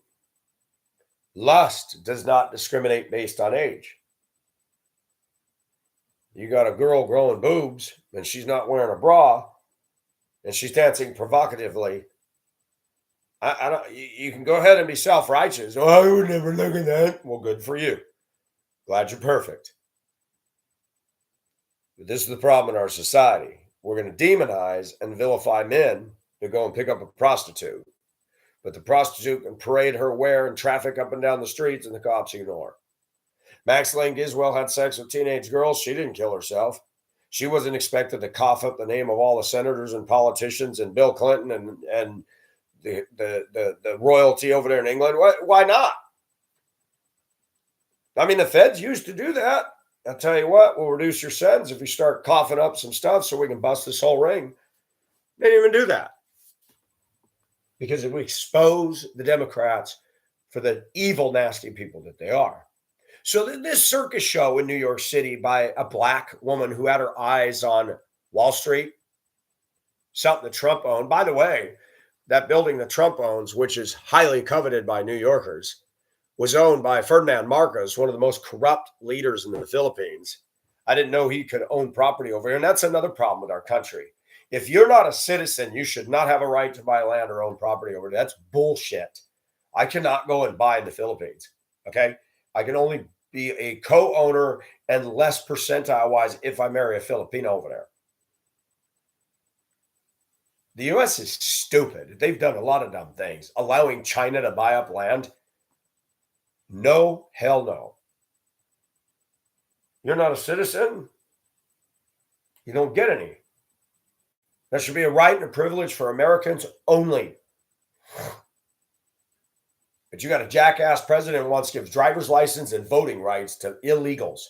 [SPEAKER 1] Lust does not discriminate based on age. You got a girl growing boobs and she's not wearing a bra and she's dancing provocatively. I don't. You can go ahead and be self-righteous. Oh, I would never look at that. Well, good for you. Glad you're perfect. But this is the problem in our society. We're going to demonize and vilify men to go and pick up a prostitute. But the prostitute can parade her wear and traffic up and down the streets and the cops ignore. Maxine Giswell had sex with teenage girls. She didn't kill herself. She wasn't expected to cough up the name of all the senators and politicians and Bill Clinton and the royalty over there in England. Why not? I mean, the feds used to do that. I'll tell you what, we'll reduce your sentence if you start coughing up some stuff so we can bust this whole ring. They didn't even do that. Because if we expose the Democrats for the evil, nasty people that they are. So this circus show in New York City by a black woman who had her eyes on Wall Street, something that Trump owned. By the way, that building that Trump owns, which is highly coveted by New Yorkers, was owned by Ferdinand Marcos, one of the most corrupt leaders in the Philippines. I didn't know he could own property over here. And that's another problem with our country. If you're not a citizen, you should not have a right to buy land or own property over there. That's bullshit. I cannot go and buy in the Philippines. Okay. I can only be a co-owner and less percentile-wise if I marry a Filipino over there. The U.S. is stupid. They've done a lot of dumb things. Allowing China to buy up land? No, hell no. You're not a citizen? You don't get any. That should be a right and a privilege for Americans only. But you got a jackass president who wants to give driver's license and voting rights to illegals.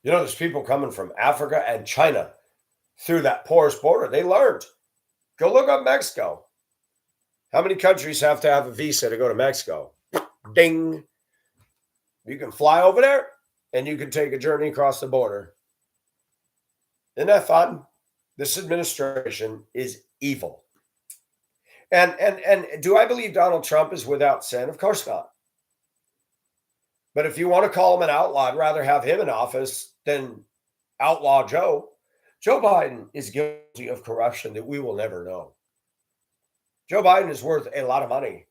[SPEAKER 1] You know, there's people coming from Africa and China through that porous border. They learned. Go look up Mexico. How many countries have to have a visa to go to Mexico? Ding. You can fly over there and you can take a journey across the border. Isn't that fun? This administration is evil. And do I believe Donald Trump is without sin? Of course not. But if you want to call him an outlaw, I'd rather have him in office than outlaw Joe. Joe Biden is guilty of corruption that we will never know. Joe Biden is worth a lot of money.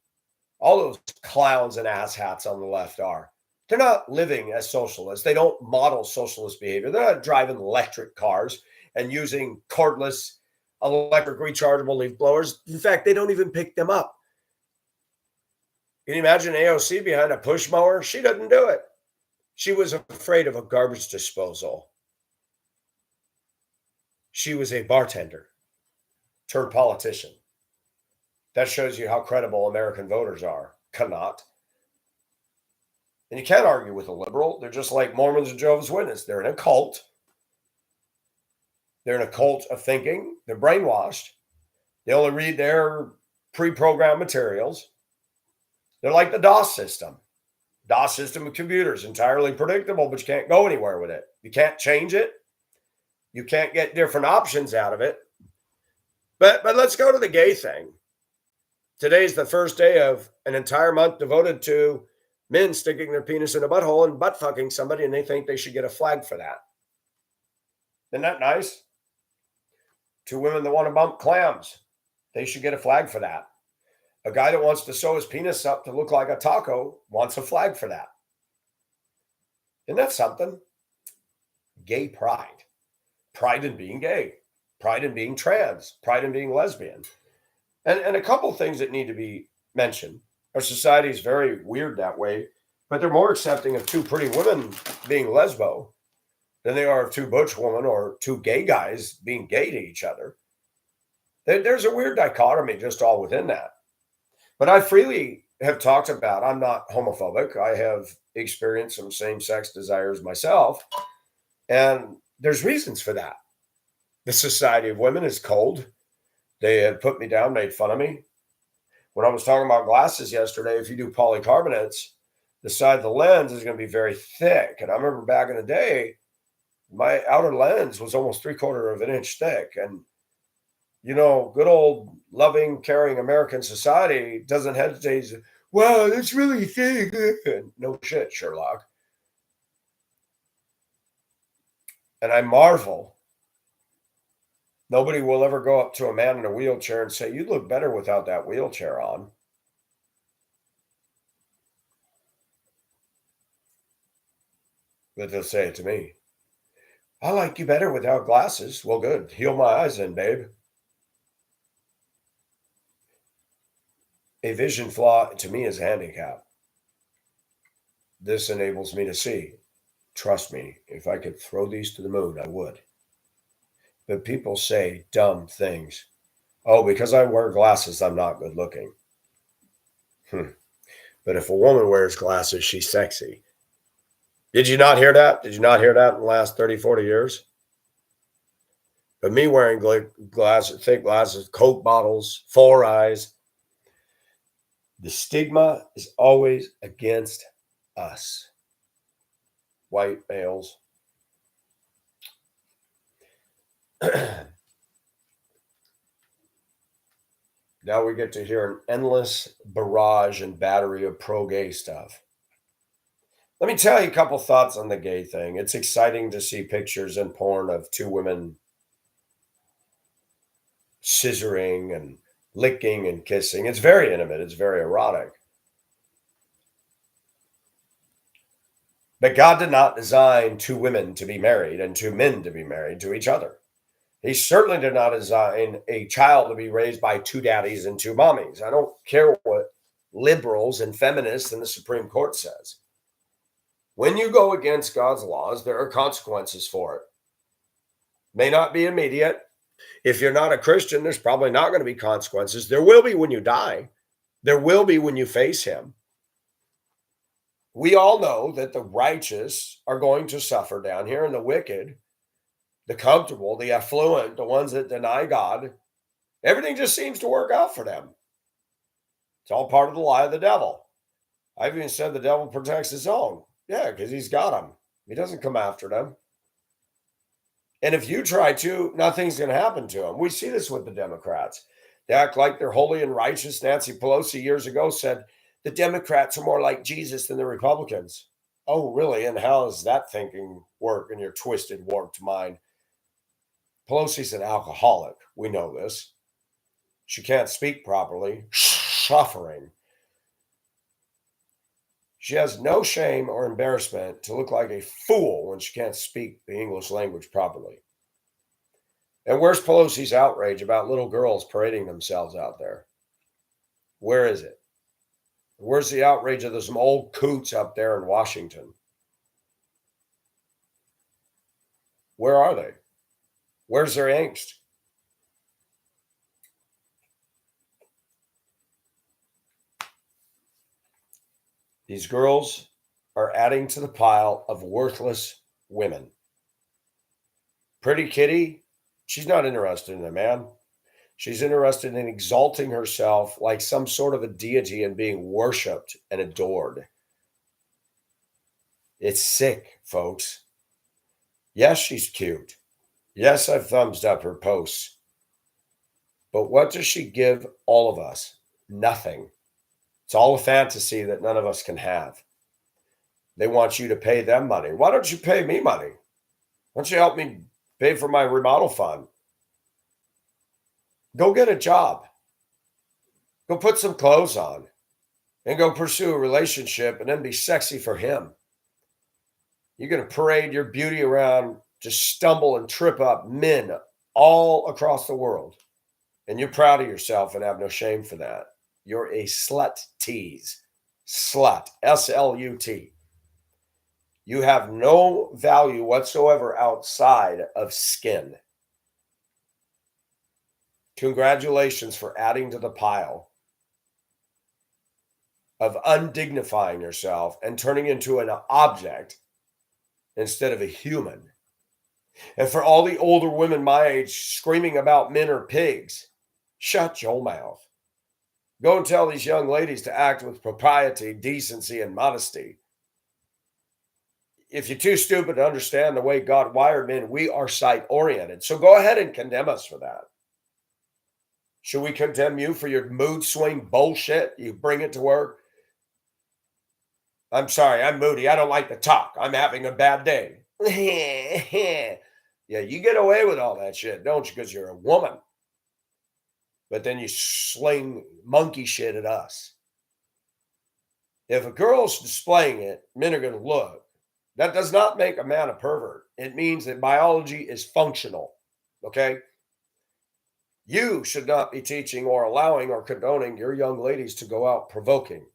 [SPEAKER 1] All those clowns and asshats on the left are. They're not living as socialists. They don't model socialist behavior. They're not driving electric cars and using cordless electric rechargeable leaf blowers. In fact, they don't even pick them up. Can you imagine AOC behind a push mower? She doesn't do it. She was afraid of a garbage disposal. She was a bartender turned politician. That shows you how credible American voters are. Cannot. And you can't argue with a liberal. They're just like Mormons and Jehovah's Witnesses. They're in a cult. They're in a cult of thinking. They're brainwashed. They only read their pre-programmed materials. They're like the DOS system. DOS system of computers, entirely predictable, but you can't go anywhere with it. You can't change it. You can't get different options out of it. But let's go to the gay thing. Today's the first day of an entire month devoted to men sticking their penis in a butthole and butt fucking somebody, and they think they should get a flag for that. Isn't that nice? Two women that want to bump clams. They should get a flag for that. A guy that wants to sew his penis up to look like a taco wants a flag for that. Isn't that something? Gay pride. Pride in being gay. Pride in being trans. Pride in being lesbian. And a couple things that need to be mentioned. Our society is very weird that way, but they're more accepting of two pretty women being lesbo than they are of two butch women or two gay guys being gay to each other. There's a weird dichotomy just all within that. But I freely have talked about, I'm not homophobic. I have experienced some same-sex desires myself, and there's reasons for that. The Society of Women is cold. They had put me down, made fun of me. When I was talking about glasses yesterday, if you do polycarbonates, the side of the lens is going to be very thick. And I remember back in the day, my outer lens was almost 3/4 of an inch thick. And, good old loving, caring American society doesn't hesitate to, wow, that's really thick. No shit, Sherlock. And I marvel. Nobody will ever go up to a man in a wheelchair and say, you look better without that wheelchair on. But they'll say it to me. I like you better without glasses. Well, good. Heal my eyes then, babe. A vision flaw to me is a handicap. This enables me to see. Trust me, if I could throw these to the moon, I would. But people say dumb things. Oh, because I wear glasses, I'm not good looking. But if a woman wears glasses, she's sexy. Did you not hear that? Did you not hear that in the last 30, 40 years? But me wearing glasses, thick glasses, Coke bottles, 4 eyes, the stigma is always against us, white males. Now we get to hear an endless barrage and battery of pro-gay stuff. Let me tell you a couple thoughts on the gay thing. It's exciting to see pictures and porn of two women scissoring and licking and kissing. It's very intimate. It's very erotic. But God did not design two women to be married and two men to be married to each other. He certainly did not design a child to be raised by two daddies and two mommies. I don't care what liberals and feminists in the Supreme Court says. When you go against God's laws, there are consequences for it. May not be immediate. If you're not a Christian, there's probably not going to be consequences. There will be when you die. There will be when you face him. We all know that the righteous are going to suffer down here, and the wicked, the comfortable, the affluent, the ones that deny God, everything just seems to work out for them. It's all part of the lie of the devil. I've even said the devil protects his own. Yeah, because he's got them. He doesn't come after them. And if you try to, nothing's going to happen to them. We see this with the Democrats. They act like they're holy and righteous. Nancy Pelosi years ago said, the Democrats are more like Jesus than the Republicans. Oh, really? And how does that thinking work in your twisted, warped mind? Pelosi's an alcoholic. We know this. She can't speak properly. Suffering. She has no shame or embarrassment to look like a fool when she can't speak the English language properly. And where's Pelosi's outrage about little girls parading themselves out there? Where is it? Where's the outrage of some old coots up there in Washington? Where are they? Where's their angst? These girls are adding to the pile of worthless women. Pretty Kitty, she's not interested in a man. She's interested in exalting herself like some sort of a deity and being worshiped and adored. It's sick, folks. Yes, she's cute. Yes, I've thumbs up her posts. But what does she give all of us? Nothing. It's all a fantasy that none of us can have. They want you to pay them money. Why don't you pay me money? Why don't you help me pay for my remodel fund? Go get a job. Go put some clothes on and go pursue a relationship and then be sexy for him. You're going to parade your beauty around, just stumble and trip up men all across the world. And you're proud of yourself and have no shame for that. You're a slut tease. Slut. S-L-U-T. You have no value whatsoever outside of skin. Congratulations for adding to the pile. of undignifying yourself and turning into an object instead of a human. And for all the older women my age screaming about men are pigs, shut your mouth. Go and tell these young ladies to act with propriety, decency, and modesty. If you're too stupid to understand the way God wired men, we are sight oriented. So go ahead and condemn us for that. Should we condemn you for your mood swing bullshit? You bring it to work. I'm sorry, I'm moody. I don't like to talk. I'm having a bad day. Yeah, you get away with all that shit, don't you? Because you're a woman. But then you sling monkey shit at us. If a girl's displaying it, men are going to look. That does not make a man a pervert. It means that biology is functional. Okay? You should not be teaching or allowing or condoning your young ladies to go out provoking.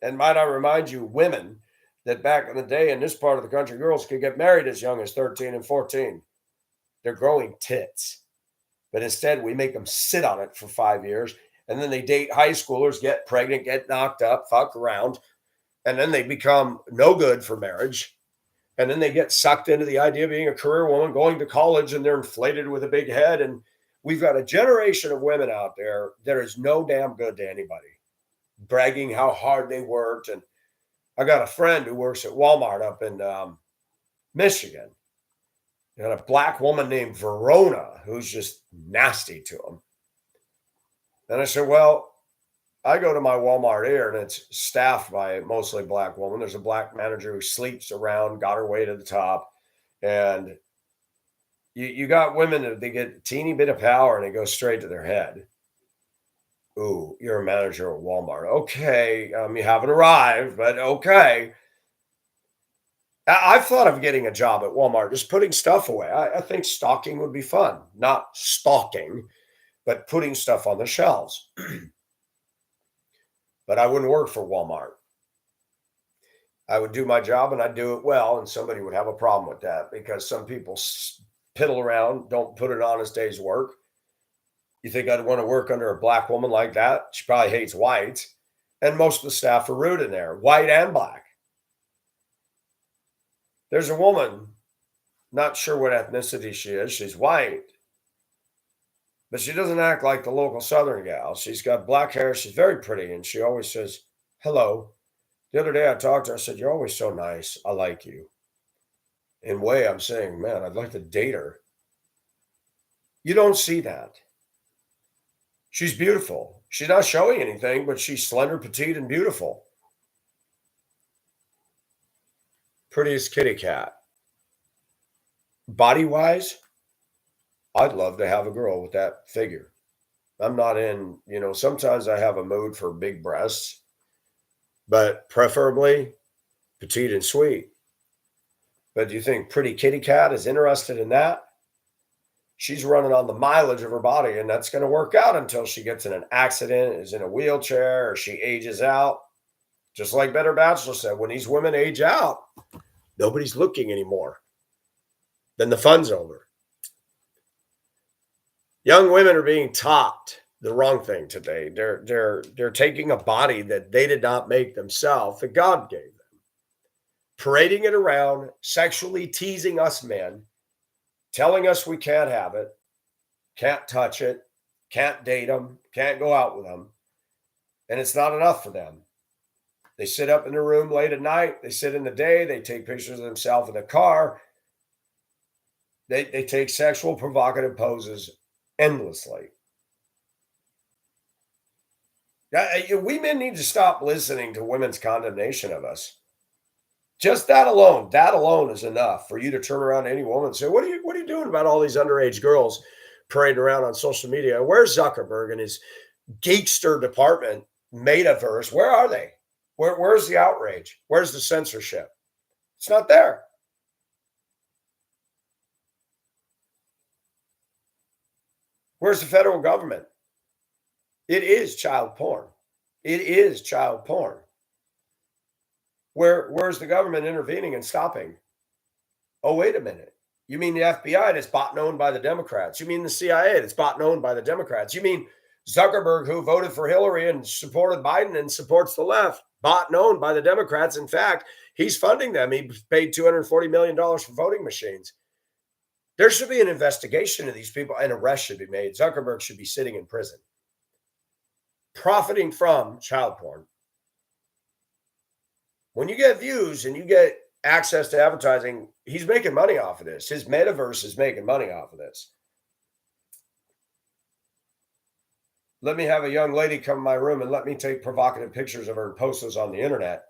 [SPEAKER 1] And might I remind you, women, that back in the day in this part of the country, girls could get married as young as 13 and 14. They're growing tits. But instead, we make them sit on it for 5 years. And then they date high schoolers, get pregnant, get knocked up, fuck around. And then they become no good for marriage. And then they get sucked into the idea of being a career woman, going to college, and they're inflated with a big head. And we've got a generation of women out there that is no damn good to anybody, bragging how hard they worked. And I got a friend who works at Walmart up in Michigan. And a black woman named Verona who's just nasty to him. And I said, well, I go to my Walmart here and it's staffed by a mostly black woman. There's a black manager who sleeps around, got her way to the top. And you got women that they get a teeny bit of power and they go straight to their head. Ooh, you're a manager at Walmart. Okay, you haven't arrived, but okay. I've thought of getting a job at Walmart, just putting stuff away. I think stocking would be fun. Not stalking, but putting stuff on the shelves. But I wouldn't work for Walmart. I would do my job and I'd do it well, and somebody would have a problem with that because some people piddle around, don't put an honest day's work. You think I'd want to work under a black woman like that? She probably hates whites. And most of the staff are rude in there, white and black. There's a woman, not sure what ethnicity she is. She's white, but she doesn't act like the local Southern gal. She's got black hair. She's very pretty, and she always says, hello. The other day I talked to her. I said, you're always so nice. I like you. In a way, I'm saying, man, I'd like to date her. You don't see that. She's beautiful. She's not showing anything, but she's slender, petite, and beautiful. Prettiest kitty cat. Body wise, I'd love to have a girl with that figure. I'm not in, sometimes I have a mood for big breasts, but preferably petite and sweet. But do you think pretty kitty cat is interested in that? She's running on the mileage of her body, and that's going to work out until she gets in an accident, is in a wheelchair, or she ages out. Just like Better Bachelor said, when these women age out, nobody's looking anymore. Then the fun's over. Young women are being taught the wrong thing today. They're taking a body that they did not make themselves, that God gave them, parading it around, sexually teasing us men, telling us we can't have it, can't touch it, can't date them, can't go out with them, and it's not enough for them. They sit up in the room late at night. They sit in the day. They take pictures of themselves in the car. They take sexual provocative poses endlessly. We men need to stop listening to women's condemnation of us. Just that alone is enough for you to turn around to any woman and say, what are you doing about all these underage girls parading around on social media? Where's Zuckerberg and his geekster department, metaverse? Where are they? Where's the outrage? Where's the censorship? It's not there. Where's the federal government? It is child porn. It is child porn. Where's the government intervening and stopping? Oh, wait a minute. You mean the FBI that's bought and owned by the Democrats? You mean the CIA that's bought and owned by the Democrats? You mean Zuckerberg, who voted for Hillary and supported Biden and supports the left, bought and owned by the Democrats. In fact, he's funding them. He paid $240 million for voting machines. There should be an investigation of these people, and arrest should be made. Zuckerberg should be sitting in prison, profiting from child porn. When you get views and you get access to advertising, he's making money off of this. His metaverse is making money off of this. Let me have a young lady come in my room and let me take provocative pictures of her and post those on the internet.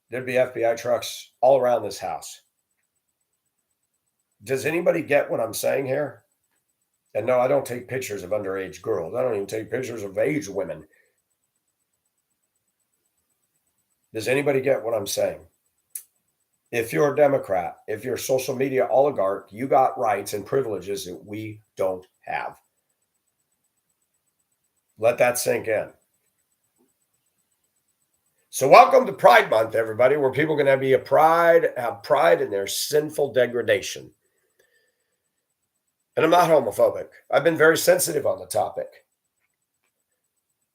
[SPEAKER 1] There'd be FBI trucks all around this house. Does anybody get what I'm saying here? And no, I don't take pictures of underage girls. I don't even take pictures of age women. Does anybody get what I'm saying? If you're a Democrat, if you're a social media oligarch, you got rights and privileges that we don't have. Let that sink in. So welcome to Pride Month, everybody, where people are going to have pride in their sinful degradation. And I'm not homophobic. I've been very sensitive on the topic.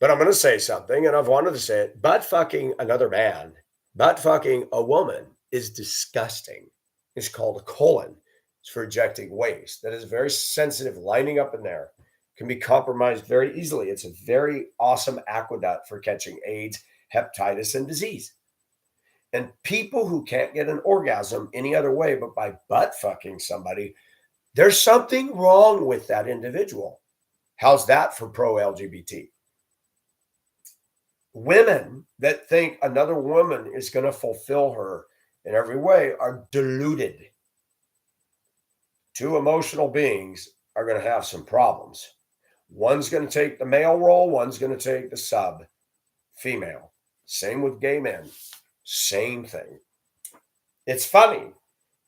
[SPEAKER 1] But I'm going to say something, and I've wanted to say it. Butt fucking another man, butt fucking a woman is disgusting. It's called a colon. It's for ejecting waste. That is very sensitive, lining up in there. Can be compromised very easily. It's a very awesome aqueduct for catching AIDS, hepatitis, and disease. And people who can't get an orgasm any other way but by butt fucking somebody, there's something wrong with that individual. How's that for pro-LGBT? Women that think another woman is going to fulfill her in every way are deluded. Two emotional beings are going to have some problems. One's going to take the male role, one's going to take the sub female. Same with gay men. Same thing. It's funny.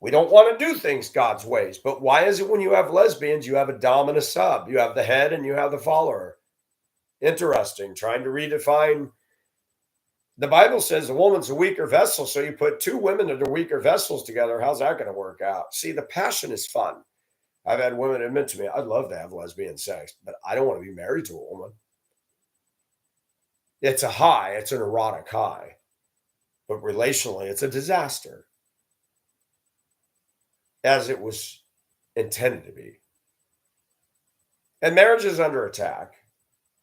[SPEAKER 1] We don't want to do things God's ways, but why is it when you have lesbians, you have a dom and a sub? You have the head and you have the follower. Interesting. Trying to redefine. The Bible says a woman's a weaker vessel, so you put two women that are weaker vessels together. How's that going to work out? See, the passion is fun. I've had women admit to me, I'd love to have lesbian sex, but I don't want to be married to a woman. It's a high. It's an erotic high. But relationally, it's a disaster. As it was intended to be. And marriage is under attack.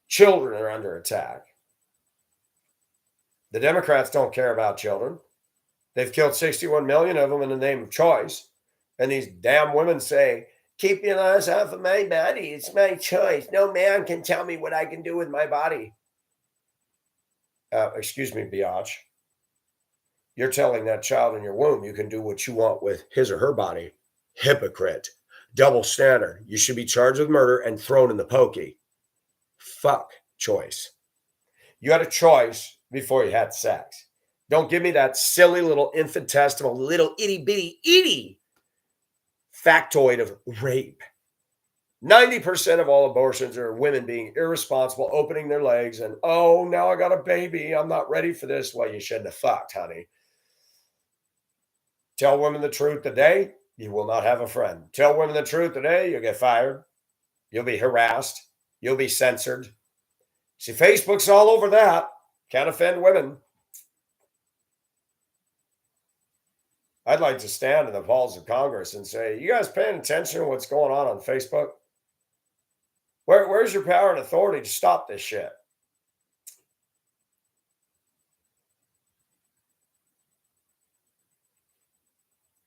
[SPEAKER 1] Children are under attack. The Democrats don't care about children. They've killed 61 million of them in the name of choice. And these damn women say, keep your eyes off of my body. It's my choice. No man can tell me what I can do with my body. Excuse me, biatch. You're telling that child in your womb you can do what you want with his or her body. Hypocrite. Double standard. You should be charged with murder and thrown in the pokey. Fuck choice. You had a choice before you had sex. Don't give me that silly little infinitesimal little itty bitty factoid of rape. 90% of all abortions are women being irresponsible, opening their legs, and oh, now I got a baby. I'm not ready for this. Well, you shouldn't have fucked, honey. Tell women the truth today, you will not have a friend. Tell women the truth today, you'll get fired. You'll be harassed. You'll be censored. See, Facebook's all over that. Can't offend women. I'd like to stand in the halls of Congress and say, you guys paying attention to what's going on Facebook? Where's your power and authority to stop this shit?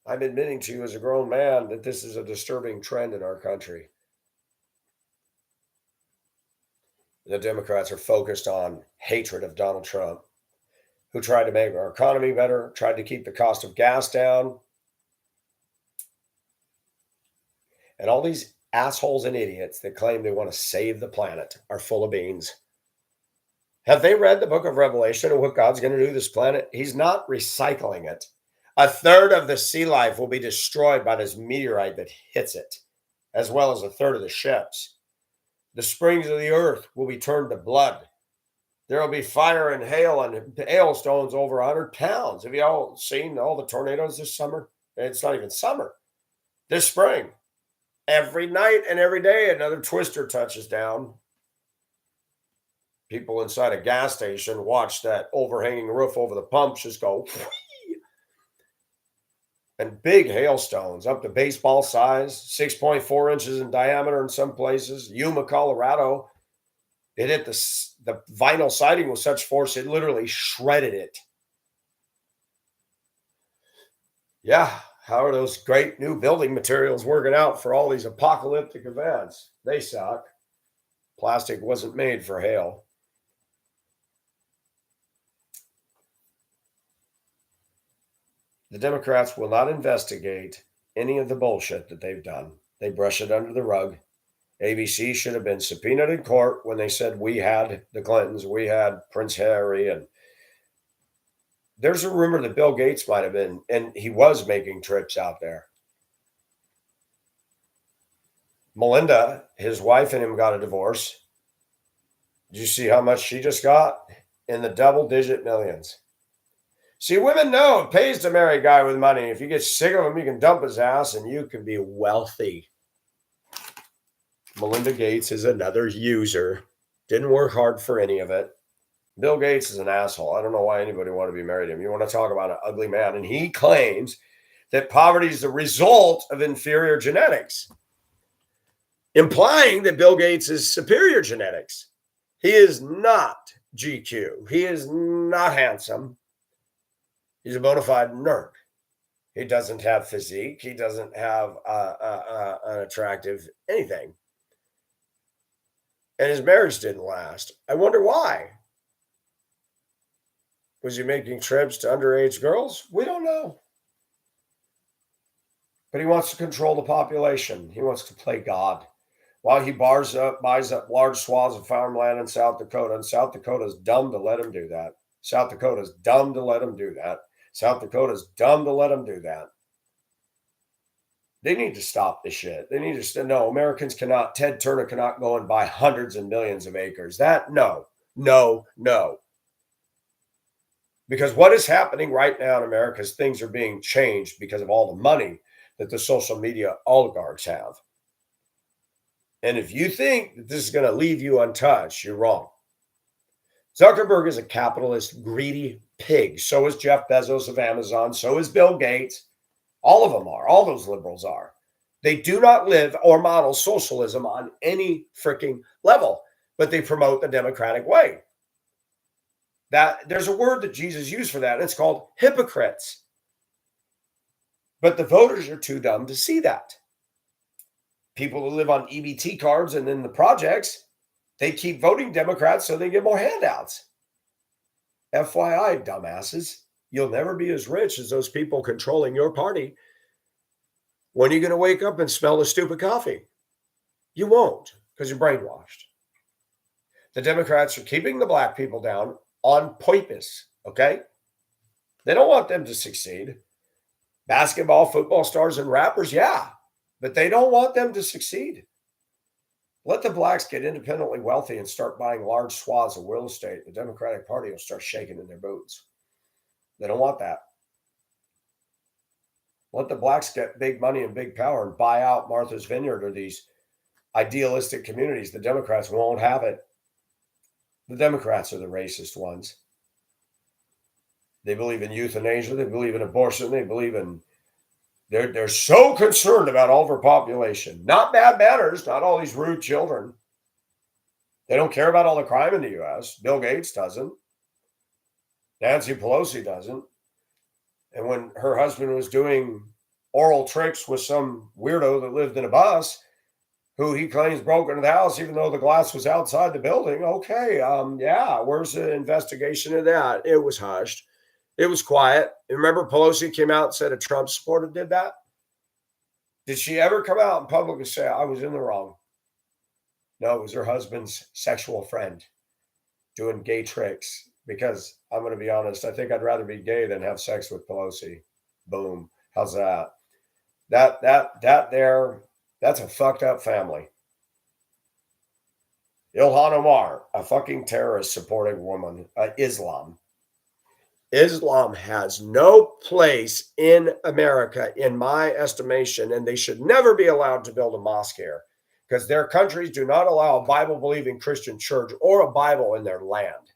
[SPEAKER 1] I'm admitting to you as a grown man that this is a disturbing trend in our country. The Democrats are focused on hatred of Donald Trump, who tried to make our economy better, tried to keep the cost of gas down. And all these assholes and idiots that claim they want to save the planet are full of beans. Have they read the book of Revelation and what God's going to do to this planet? He's not recycling it. A third of the sea life will be destroyed by this meteorite that hits it, as well as a third of the ships. The springs of the earth will be turned to blood. There will be fire and hail and hailstones over 100 pounds. Have you all seen all the tornadoes this summer? It's not even summer. This spring. Every night and every day, another twister touches down. People inside a gas station watch that overhanging roof over the pumps just go, and big hailstones up to baseball size, 6.4 inches in diameter in some places. Yuma, Colorado, it hit the vinyl siding with such force it literally shredded it. Yeah, how are those great new building materials working out for all these apocalyptic events? They suck. Plastic wasn't made for hail. The Democrats will not investigate any of the bullshit that they've done. They brush it under the rug. ABC should have been subpoenaed in court when they said we had the Clintons, we had Prince Harry, and there's a rumor that Bill Gates might have been, and he was making trips out there. Melinda, his wife, and him got a divorce. Did you see how much she just got? In the double-digit millions. See, women know it pays to marry a guy with money. If you get sick of him, you can dump his ass and you can be wealthy. Melinda Gates is another user. Didn't work hard for any of it. Bill Gates is an asshole. I don't know why anybody would want to be married to him. You want to talk about an ugly man. And he claims that poverty is the result of inferior genetics, implying that Bill Gates is superior genetics. He is not GQ. He is not handsome. He's a bona fide nerd. He doesn't have physique. He doesn't have an attractive anything. And his marriage didn't last. I wonder why. Was he making trips to underage girls? We don't know. But he wants to control the population. He wants to play God. While he buys up large swaths of farmland in South Dakota, and South Dakota's dumb to let him do that. South Dakota's dumb to let him do that. South Dakota's dumb to let him do that. They need to stop this shit. They need to know Americans cannot, Ted Turner cannot go and buy hundreds and millions of acres. No. Because what is happening right now in America is things are being changed because of all the money that the social media oligarchs have. And if you think that this is going to leave you untouched, you're wrong. Zuckerberg is a capitalist, greedy pig. So is Jeff Bezos of Amazon. So is Bill Gates. All of them are. All those liberals are. They do not live or model socialism on any freaking level, but they promote the democratic way. That there's a word that Jesus used for that, and it's called hypocrites. But the voters are too dumb to see that. People who live on EBT cards and in the projects, they keep voting Democrats so they get more handouts. FYI, dumbasses, you'll never be as rich as those people controlling your party. When are you going to wake up and smell the stupid coffee? You won't, because you're brainwashed. The Democrats are keeping the black people down on purpose, okay? They don't want them to succeed. Basketball, football stars, and rappers, yeah, but they don't want them to succeed. Let the blacks get independently wealthy and start buying large swaths of real estate. The Democratic Party will start shaking in their boots. They don't want that. Let the blacks get big money and big power and buy out Martha's Vineyard or these idealistic communities. The Democrats won't have it. The Democrats are the racist ones. They believe in euthanasia. They believe in abortion. They believe in... They're so concerned about overpopulation. Not bad manners, not all these rude children. They don't care about all the crime in the U.S. Bill Gates doesn't. Nancy Pelosi doesn't. And when her husband was doing oral tricks with some weirdo that lived in a bus, who he claims broke into the house, even though the glass was outside the building. Okay, yeah, where's the investigation of that? It was hushed. It was quiet. Remember Pelosi came out and said a Trump supporter did that? Did she ever come out in public and say, I was in the wrong? No, it was her husband's sexual friend doing gay tricks. Because I'm going to be honest, I think I'd rather be gay than have sex with Pelosi. Boom. How's that? That's a fucked up family. Ilhan Omar, a fucking terrorist supporting woman, Islam. Islam has no place in America, in my estimation, and they should never be allowed to build a mosque here because their countries do not allow a Bible-believing Christian church or a Bible in their land.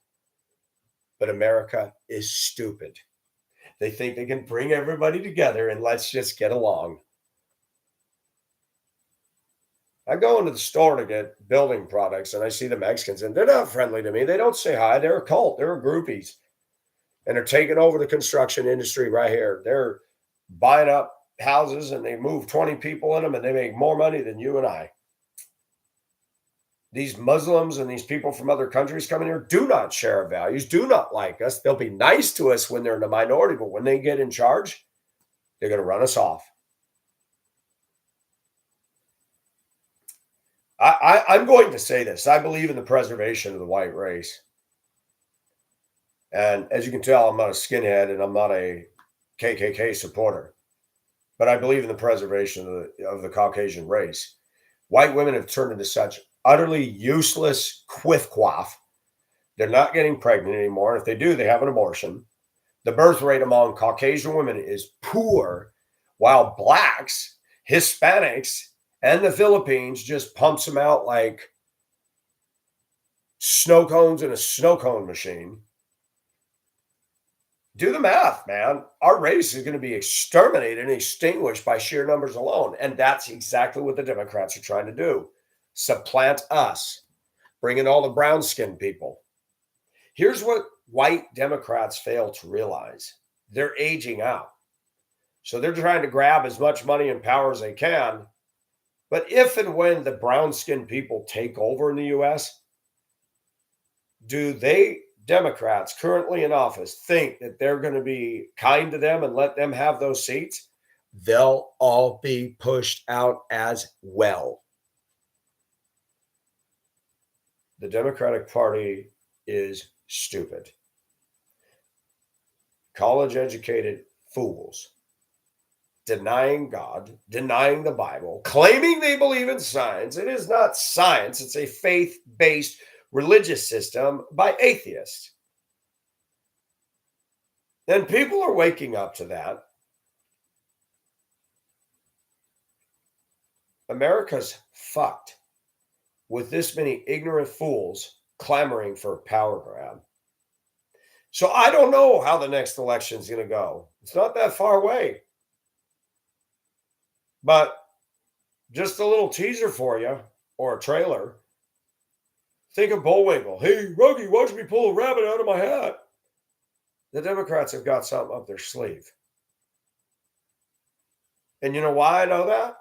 [SPEAKER 1] But America is stupid. They think they can bring everybody together and let's just get along. I go into the store to get building products and I see the Mexicans and they're not friendly to me. They don't say hi. They're a cult. They're groupies. And they're taking over the construction industry right here. They're buying up houses and they move 20 people in them and they make more money than you and I. These Muslims and these people from other countries coming here do not share our values, do not like us. They'll be nice to us when they're in the minority, but when they get in charge, they're going to run us off. I'm going to say this. I believe in the preservation of the white race. And as you can tell, I'm not a skinhead and I'm not a KKK supporter. But I believe in the preservation of the Caucasian race. White women have turned into such utterly useless quiff-quaff. They're not getting pregnant anymore. If they do, they have an abortion. The birth rate among Caucasian women is poor, while blacks, Hispanics, and the Philippines just pumps them out like snow cones in a snow cone machine. Do the math, man. Our race is going to be exterminated and extinguished by sheer numbers alone. And that's exactly what the Democrats are trying to do. Supplant us, bring in all the brown-skinned people. Here's what white Democrats fail to realize. They're aging out. So they're trying to grab as much money and power as they can. But if and when the brown-skinned people take over in the U.S., do they, Democrats currently in office, think that they're going to be kind to them and let them have those seats? They'll all be pushed out as well. The Democratic Party is stupid. College-educated fools. Denying God, denying the Bible, claiming they believe in science. It is not science. It's a faith-based religious system by atheists. And people are waking up to that. America's fucked with this many ignorant fools clamoring for a power grab. So I don't know how the next election is going to go. It's not that far away. But just a little teaser for you, or a trailer. Think of Bullwinkle. Hey, Ruggie, watch me pull a rabbit out of my hat. The Democrats have got something up their sleeve. And you know why I know that?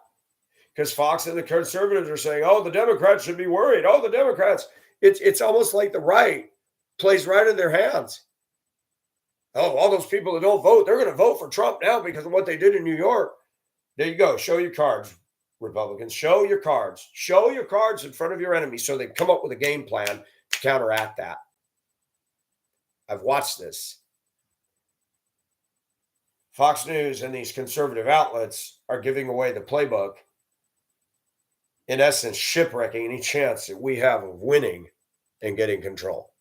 [SPEAKER 1] Because Fox and the conservatives are saying, oh, the Democrats should be worried. Oh, the Democrats. It's almost like the right plays right in their hands. Oh, all those people that don't vote, they're going to vote for Trump now because of what they did in New York. There you go. Show your cards, Republicans. Show your cards. Show your cards in front of your enemies so they come up with a game plan to counteract that. I've watched this. Fox News and these conservative outlets are giving away the playbook, in essence, shipwrecking any chance that we have of winning and getting control.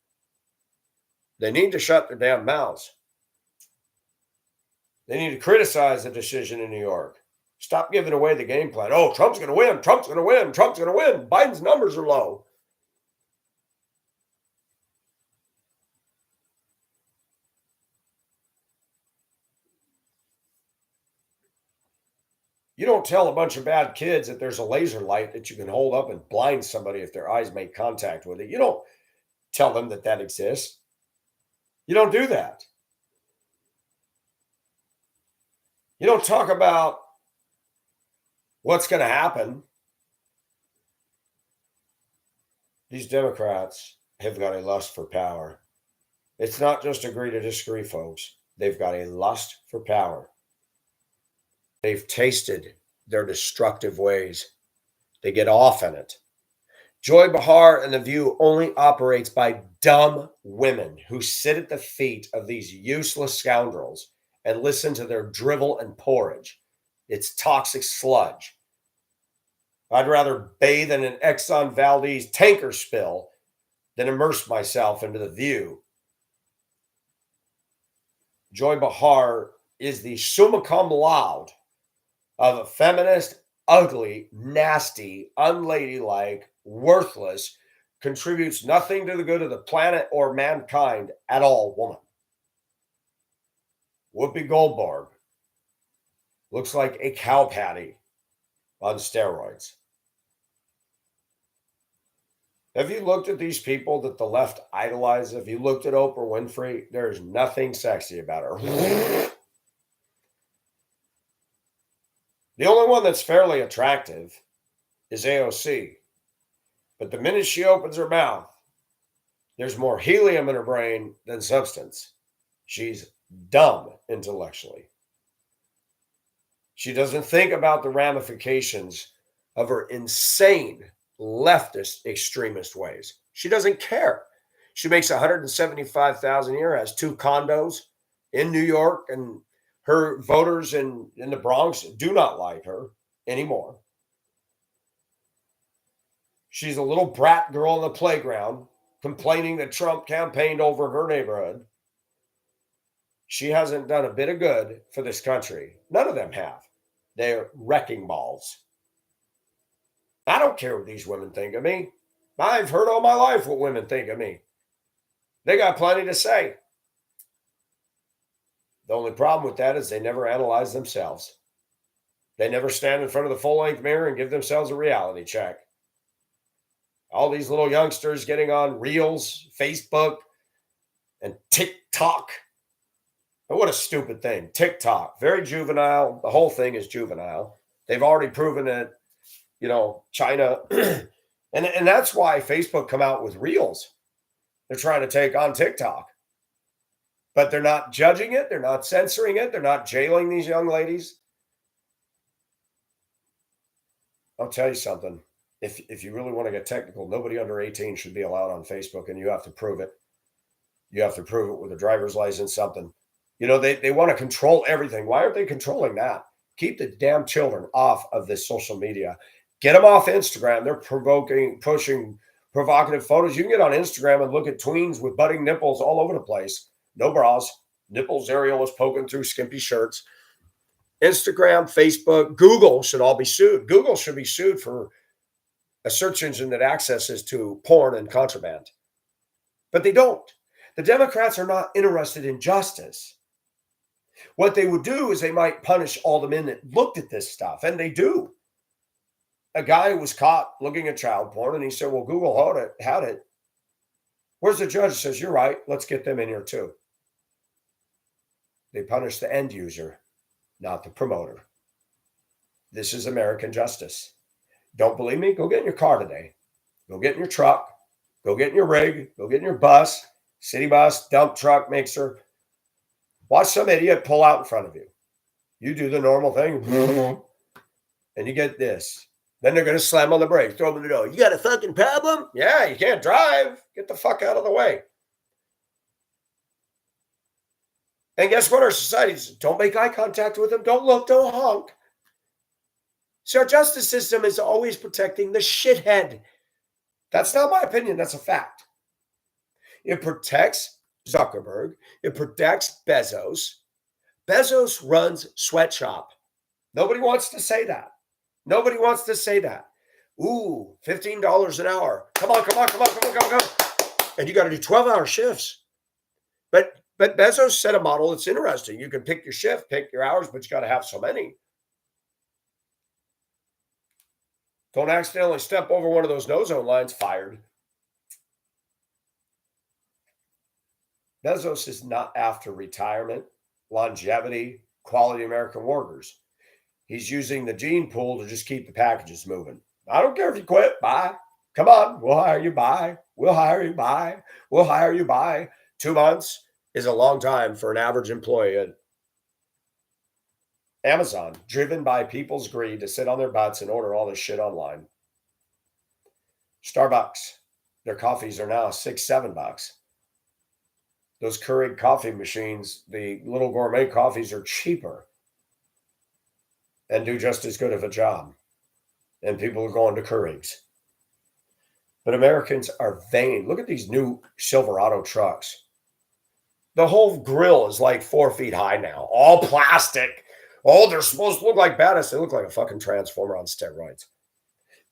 [SPEAKER 1] They need to shut their damn mouths. They need to criticize the decision in New York. Stop giving away the game plan. Oh, Trump's going to win. Trump's going to win. Trump's going to win. Biden's numbers are low. You don't tell a bunch of bad kids that there's a laser light that you can hold up and blind somebody if their eyes make contact with it. You don't tell them that that exists. You don't do that. You don't talk about what's going to happen. These Democrats have got a lust for power. It's not just agree to disagree, folks. They've got a lust for power. They've tasted their destructive ways. They get off in it. Joy Behar and The View only operates by dumb women who sit at the feet of these useless scoundrels and listen to their drivel and porridge. It's toxic sludge. I'd rather bathe in an Exxon Valdez tanker spill than immerse myself into The View. Joy Behar is the summa cum laude of a feminist ugly, nasty, unladylike, worthless, contributes nothing to the good of the planet or mankind at all woman. Whoopi Goldberg looks like a cow patty on steroids. Have you looked at these people that the left idolizes? Have you looked at Oprah Winfrey? There's nothing sexy about her. The only one that's fairly attractive is AOC. But the minute she opens her mouth, there's more helium in her brain than substance. She's dumb intellectually. She doesn't think about the ramifications of her insane leftist extremist ways. She doesn't care. She makes $175,000 a year, has 2 condos in New York, and her voters in the Bronx do not like her anymore. She's a little brat girl in the playground complaining that Trump campaigned over her neighborhood. She hasn't done a bit of good for this country. None of them have. They're wrecking balls. I don't care what these women think of me. I've heard all my life what women think of me. They got plenty to say. The only problem with that is they never analyze themselves. They never stand in front of the full-length mirror and give themselves a reality check. All these little youngsters getting on Reels, Facebook, and TikTok. And what a stupid thing. TikTok, very juvenile. The whole thing is juvenile. They've already proven it, China. and that's why Facebook come out with Reels. They're trying to take on TikTok. But they're not judging it. They're not censoring it. They're not jailing these young ladies. I'll tell you something. If you really want to get technical, nobody under 18 should be allowed on Facebook, and you have to prove it. You have to prove it with a driver's license, something. They want to control everything. Why aren't they controlling that? Keep the damn children off of this social media. Get them off Instagram. They're pushing provocative photos. You can get on Instagram and look at tweens with budding nipples all over the place. No bras. Nipples areolas poking through skimpy shirts. Instagram, Facebook, Google should all be sued. Google should be sued for a search engine that accesses to porn and contraband. But they don't. The Democrats are not interested in justice. What they would do is they might punish all the men that looked at this stuff, and they do. A guy was caught looking at child porn, and he said, well, Google had it. Where's the judge? Says, you're right. Let's get them in here too. They punish the end user, not the promoter. This is American justice. Don't believe me? Go get in your car today. Go get in your truck. Go get in your rig. Go get in your bus, city bus, dump truck, mixer. Watch some idiot pull out in front of you. You do the normal thing, and you get this. Then they're going to slam on the brakes, throw them in the door. You got a fucking problem? Yeah, you can't drive. Get the fuck out of the way. And guess what? Our society says, don't make eye contact with them. Don't look, don't honk. So our justice system is always protecting the shithead. That's not my opinion. That's a fact. It protects Zuckerberg. It protects Bezos. Bezos runs Sweatshop. Nobody wants to say that. Nobody wants to say that. Ooh, $15 an hour. Come on. And you got to do 12-hour shifts. But Bezos set a model that's interesting. You can pick your shift, pick your hours, but you got to have so many. Don't accidentally step over one of those no-zone lines, fired. Bezos is not after retirement, longevity, quality American workers. He's using the gene pool to just keep the packages moving. I don't care if you quit. Bye. Come on. We'll hire you. Bye. We'll hire you. Bye. We'll hire you. Bye. 2 months is a long time for an average employee at Amazon, driven by people's greed to sit on their butts and order all this shit online. Starbucks, their coffees are now $6-7. Those Keurig coffee machines, the little gourmet coffees are cheaper and do just as good of a job. And people are going to Keurigs. But Americans are vain. Look at these new Silverado trucks. The whole grill is like 4 feet high now, all plastic, Oh, they're supposed to look like badass. They look like a fucking transformer on steroids.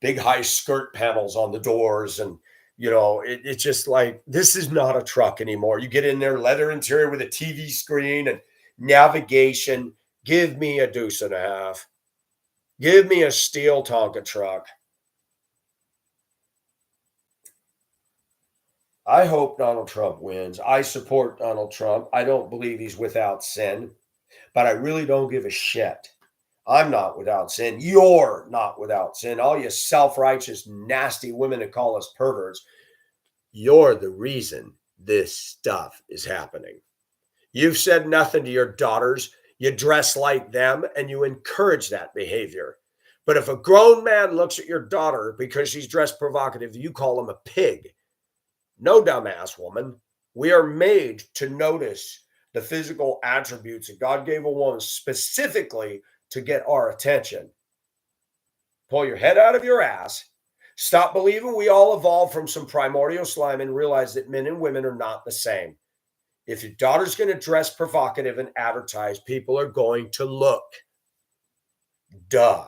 [SPEAKER 1] Big high skirt panels on the doors. And, it's just like, this is not a truck anymore. You get in there, leather interior with a TV screen and navigation. Give me a deuce and a half. Give me a steel Tonka truck. I hope Donald Trump wins. I support Donald Trump. I don't believe he's without sin, but I really don't give a shit. I'm not without sin. You're not without sin. All you self righteous, nasty women that call us perverts, you're the reason this stuff is happening. You've said nothing to your daughters. You dress like them and you encourage that behavior. But if a grown man looks at your daughter because she's dressed provocative, you call him a pig. No, dumbass woman. We are made to notice the physical attributes that God gave a woman specifically to get our attention. Pull your head out of your ass. Stop believing we all evolved from some primordial slime and realize that men and women are not the same. If your daughter's going to dress provocative and advertise, people are going to look. Duh.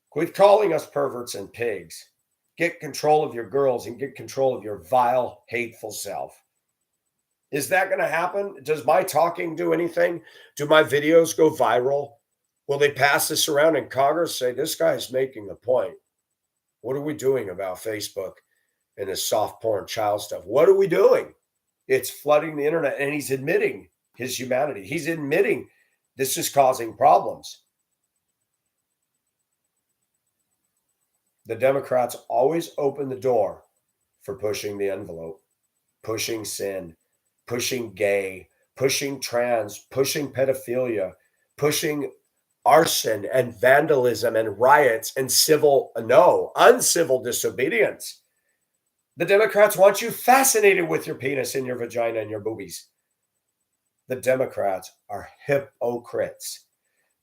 [SPEAKER 1] Quit calling us perverts and pigs. Get control of your girls and get control of your vile, hateful self. Is that going to happen? Does my talking do anything? Do my videos go viral? Will they pass this around in Congress? Say, this guy's making a point. What are we doing about Facebook and this soft porn child stuff? What are we doing? It's flooding the internet, and he's admitting his humanity. He's admitting this is causing problems. The Democrats always open the door for pushing the envelope, pushing sin, pushing gay, pushing trans, pushing pedophilia, pushing arson and vandalism and riots and uncivil disobedience. The Democrats want you fascinated with your penis and your vagina and your boobies. The Democrats are hypocrites.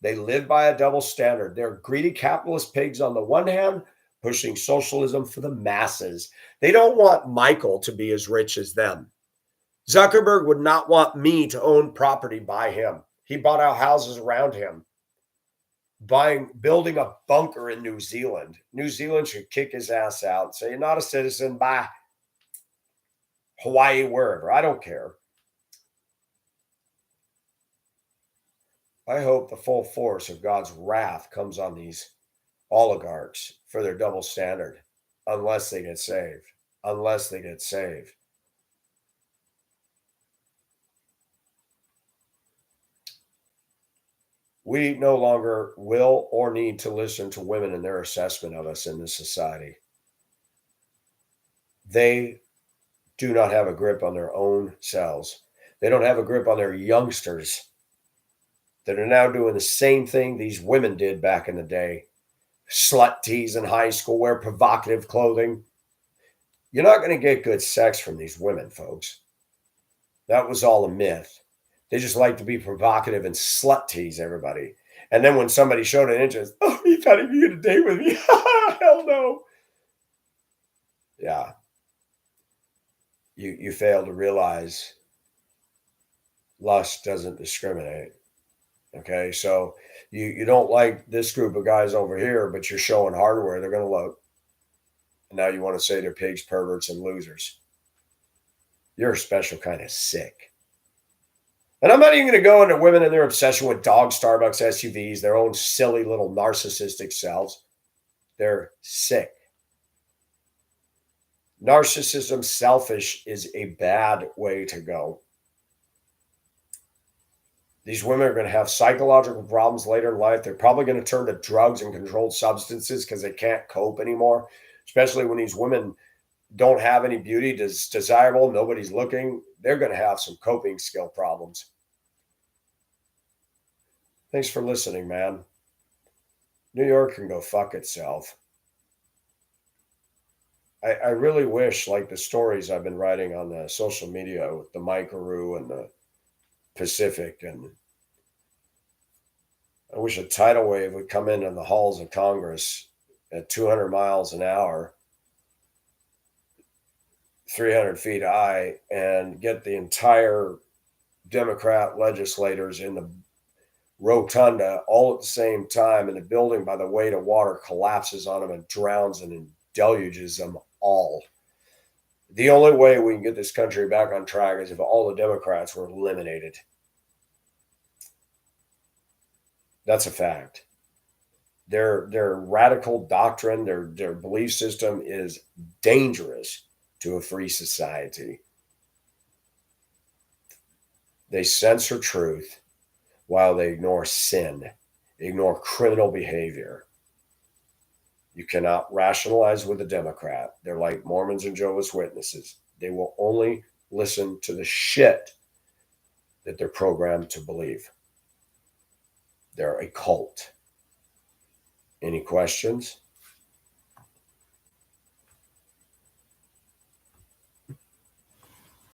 [SPEAKER 1] They live by a double standard. They're greedy capitalist pigs on the one hand, pushing socialism for the masses. They don't want Michael to be as rich as them. Zuckerberg would not want me to own property by him. He bought out houses around him. Building a bunker in New Zealand. New Zealand should kick his ass out and say, you're not a citizen, bye. Hawaii, wherever. I don't care. I hope the full force of God's wrath comes on these oligarchs for their double standard, unless they get saved. Unless they get saved. We no longer will or need to listen to women and their assessment of us in this society. They do not have a grip on their own selves. They don't have a grip on their youngsters that are now doing the same thing these women did back in the day. Slut tease in high school, wear provocative clothing. You're not going to get good sex from these women, folks. That was all a myth. They just like to be provocative and slut tease everybody. And then when somebody showed an interest, oh, you thought he'd get a date with me? Hell no. Yeah. You fail to realize lust doesn't discriminate. Okay, so you don't like this group of guys over here, but you're showing hardware, they're going to look. And now you want to say they're pigs, perverts, and losers. You're a special kind of sick. And I'm not even going to go into women and their obsession with dog Starbucks SUVs, their own silly little narcissistic selves. They're sick. Narcissism, selfish is a bad way to go. These women are going to have psychological problems later in life. They're probably going to turn to drugs and controlled substances because they can't cope anymore, especially when these women don't have any beauty that's desirable. Nobody's looking. They're going to have some coping skill problems. Thanks for listening, man. New York can go fuck itself. I really wish, like the stories I've been writing on the social media with the Microroo and the Pacific, and I wish a tidal wave would come into the halls of Congress at 200 miles an hour, 300 feet high, and get the entire Democrat legislators in the rotunda all at the same time, and the building by the weight of water collapses on them and drowns and deluges them all. The only way we can get this country back on track is if all the Democrats were eliminated. That's a fact. Their radical doctrine, their belief system is dangerous to a free society. They censor truth while they ignore sin, ignore criminal behavior. You cannot rationalize with a Democrat. They're like Mormons and Jehovah's Witnesses. They will only listen to the shit that they're programmed to believe. They're a cult. Any questions?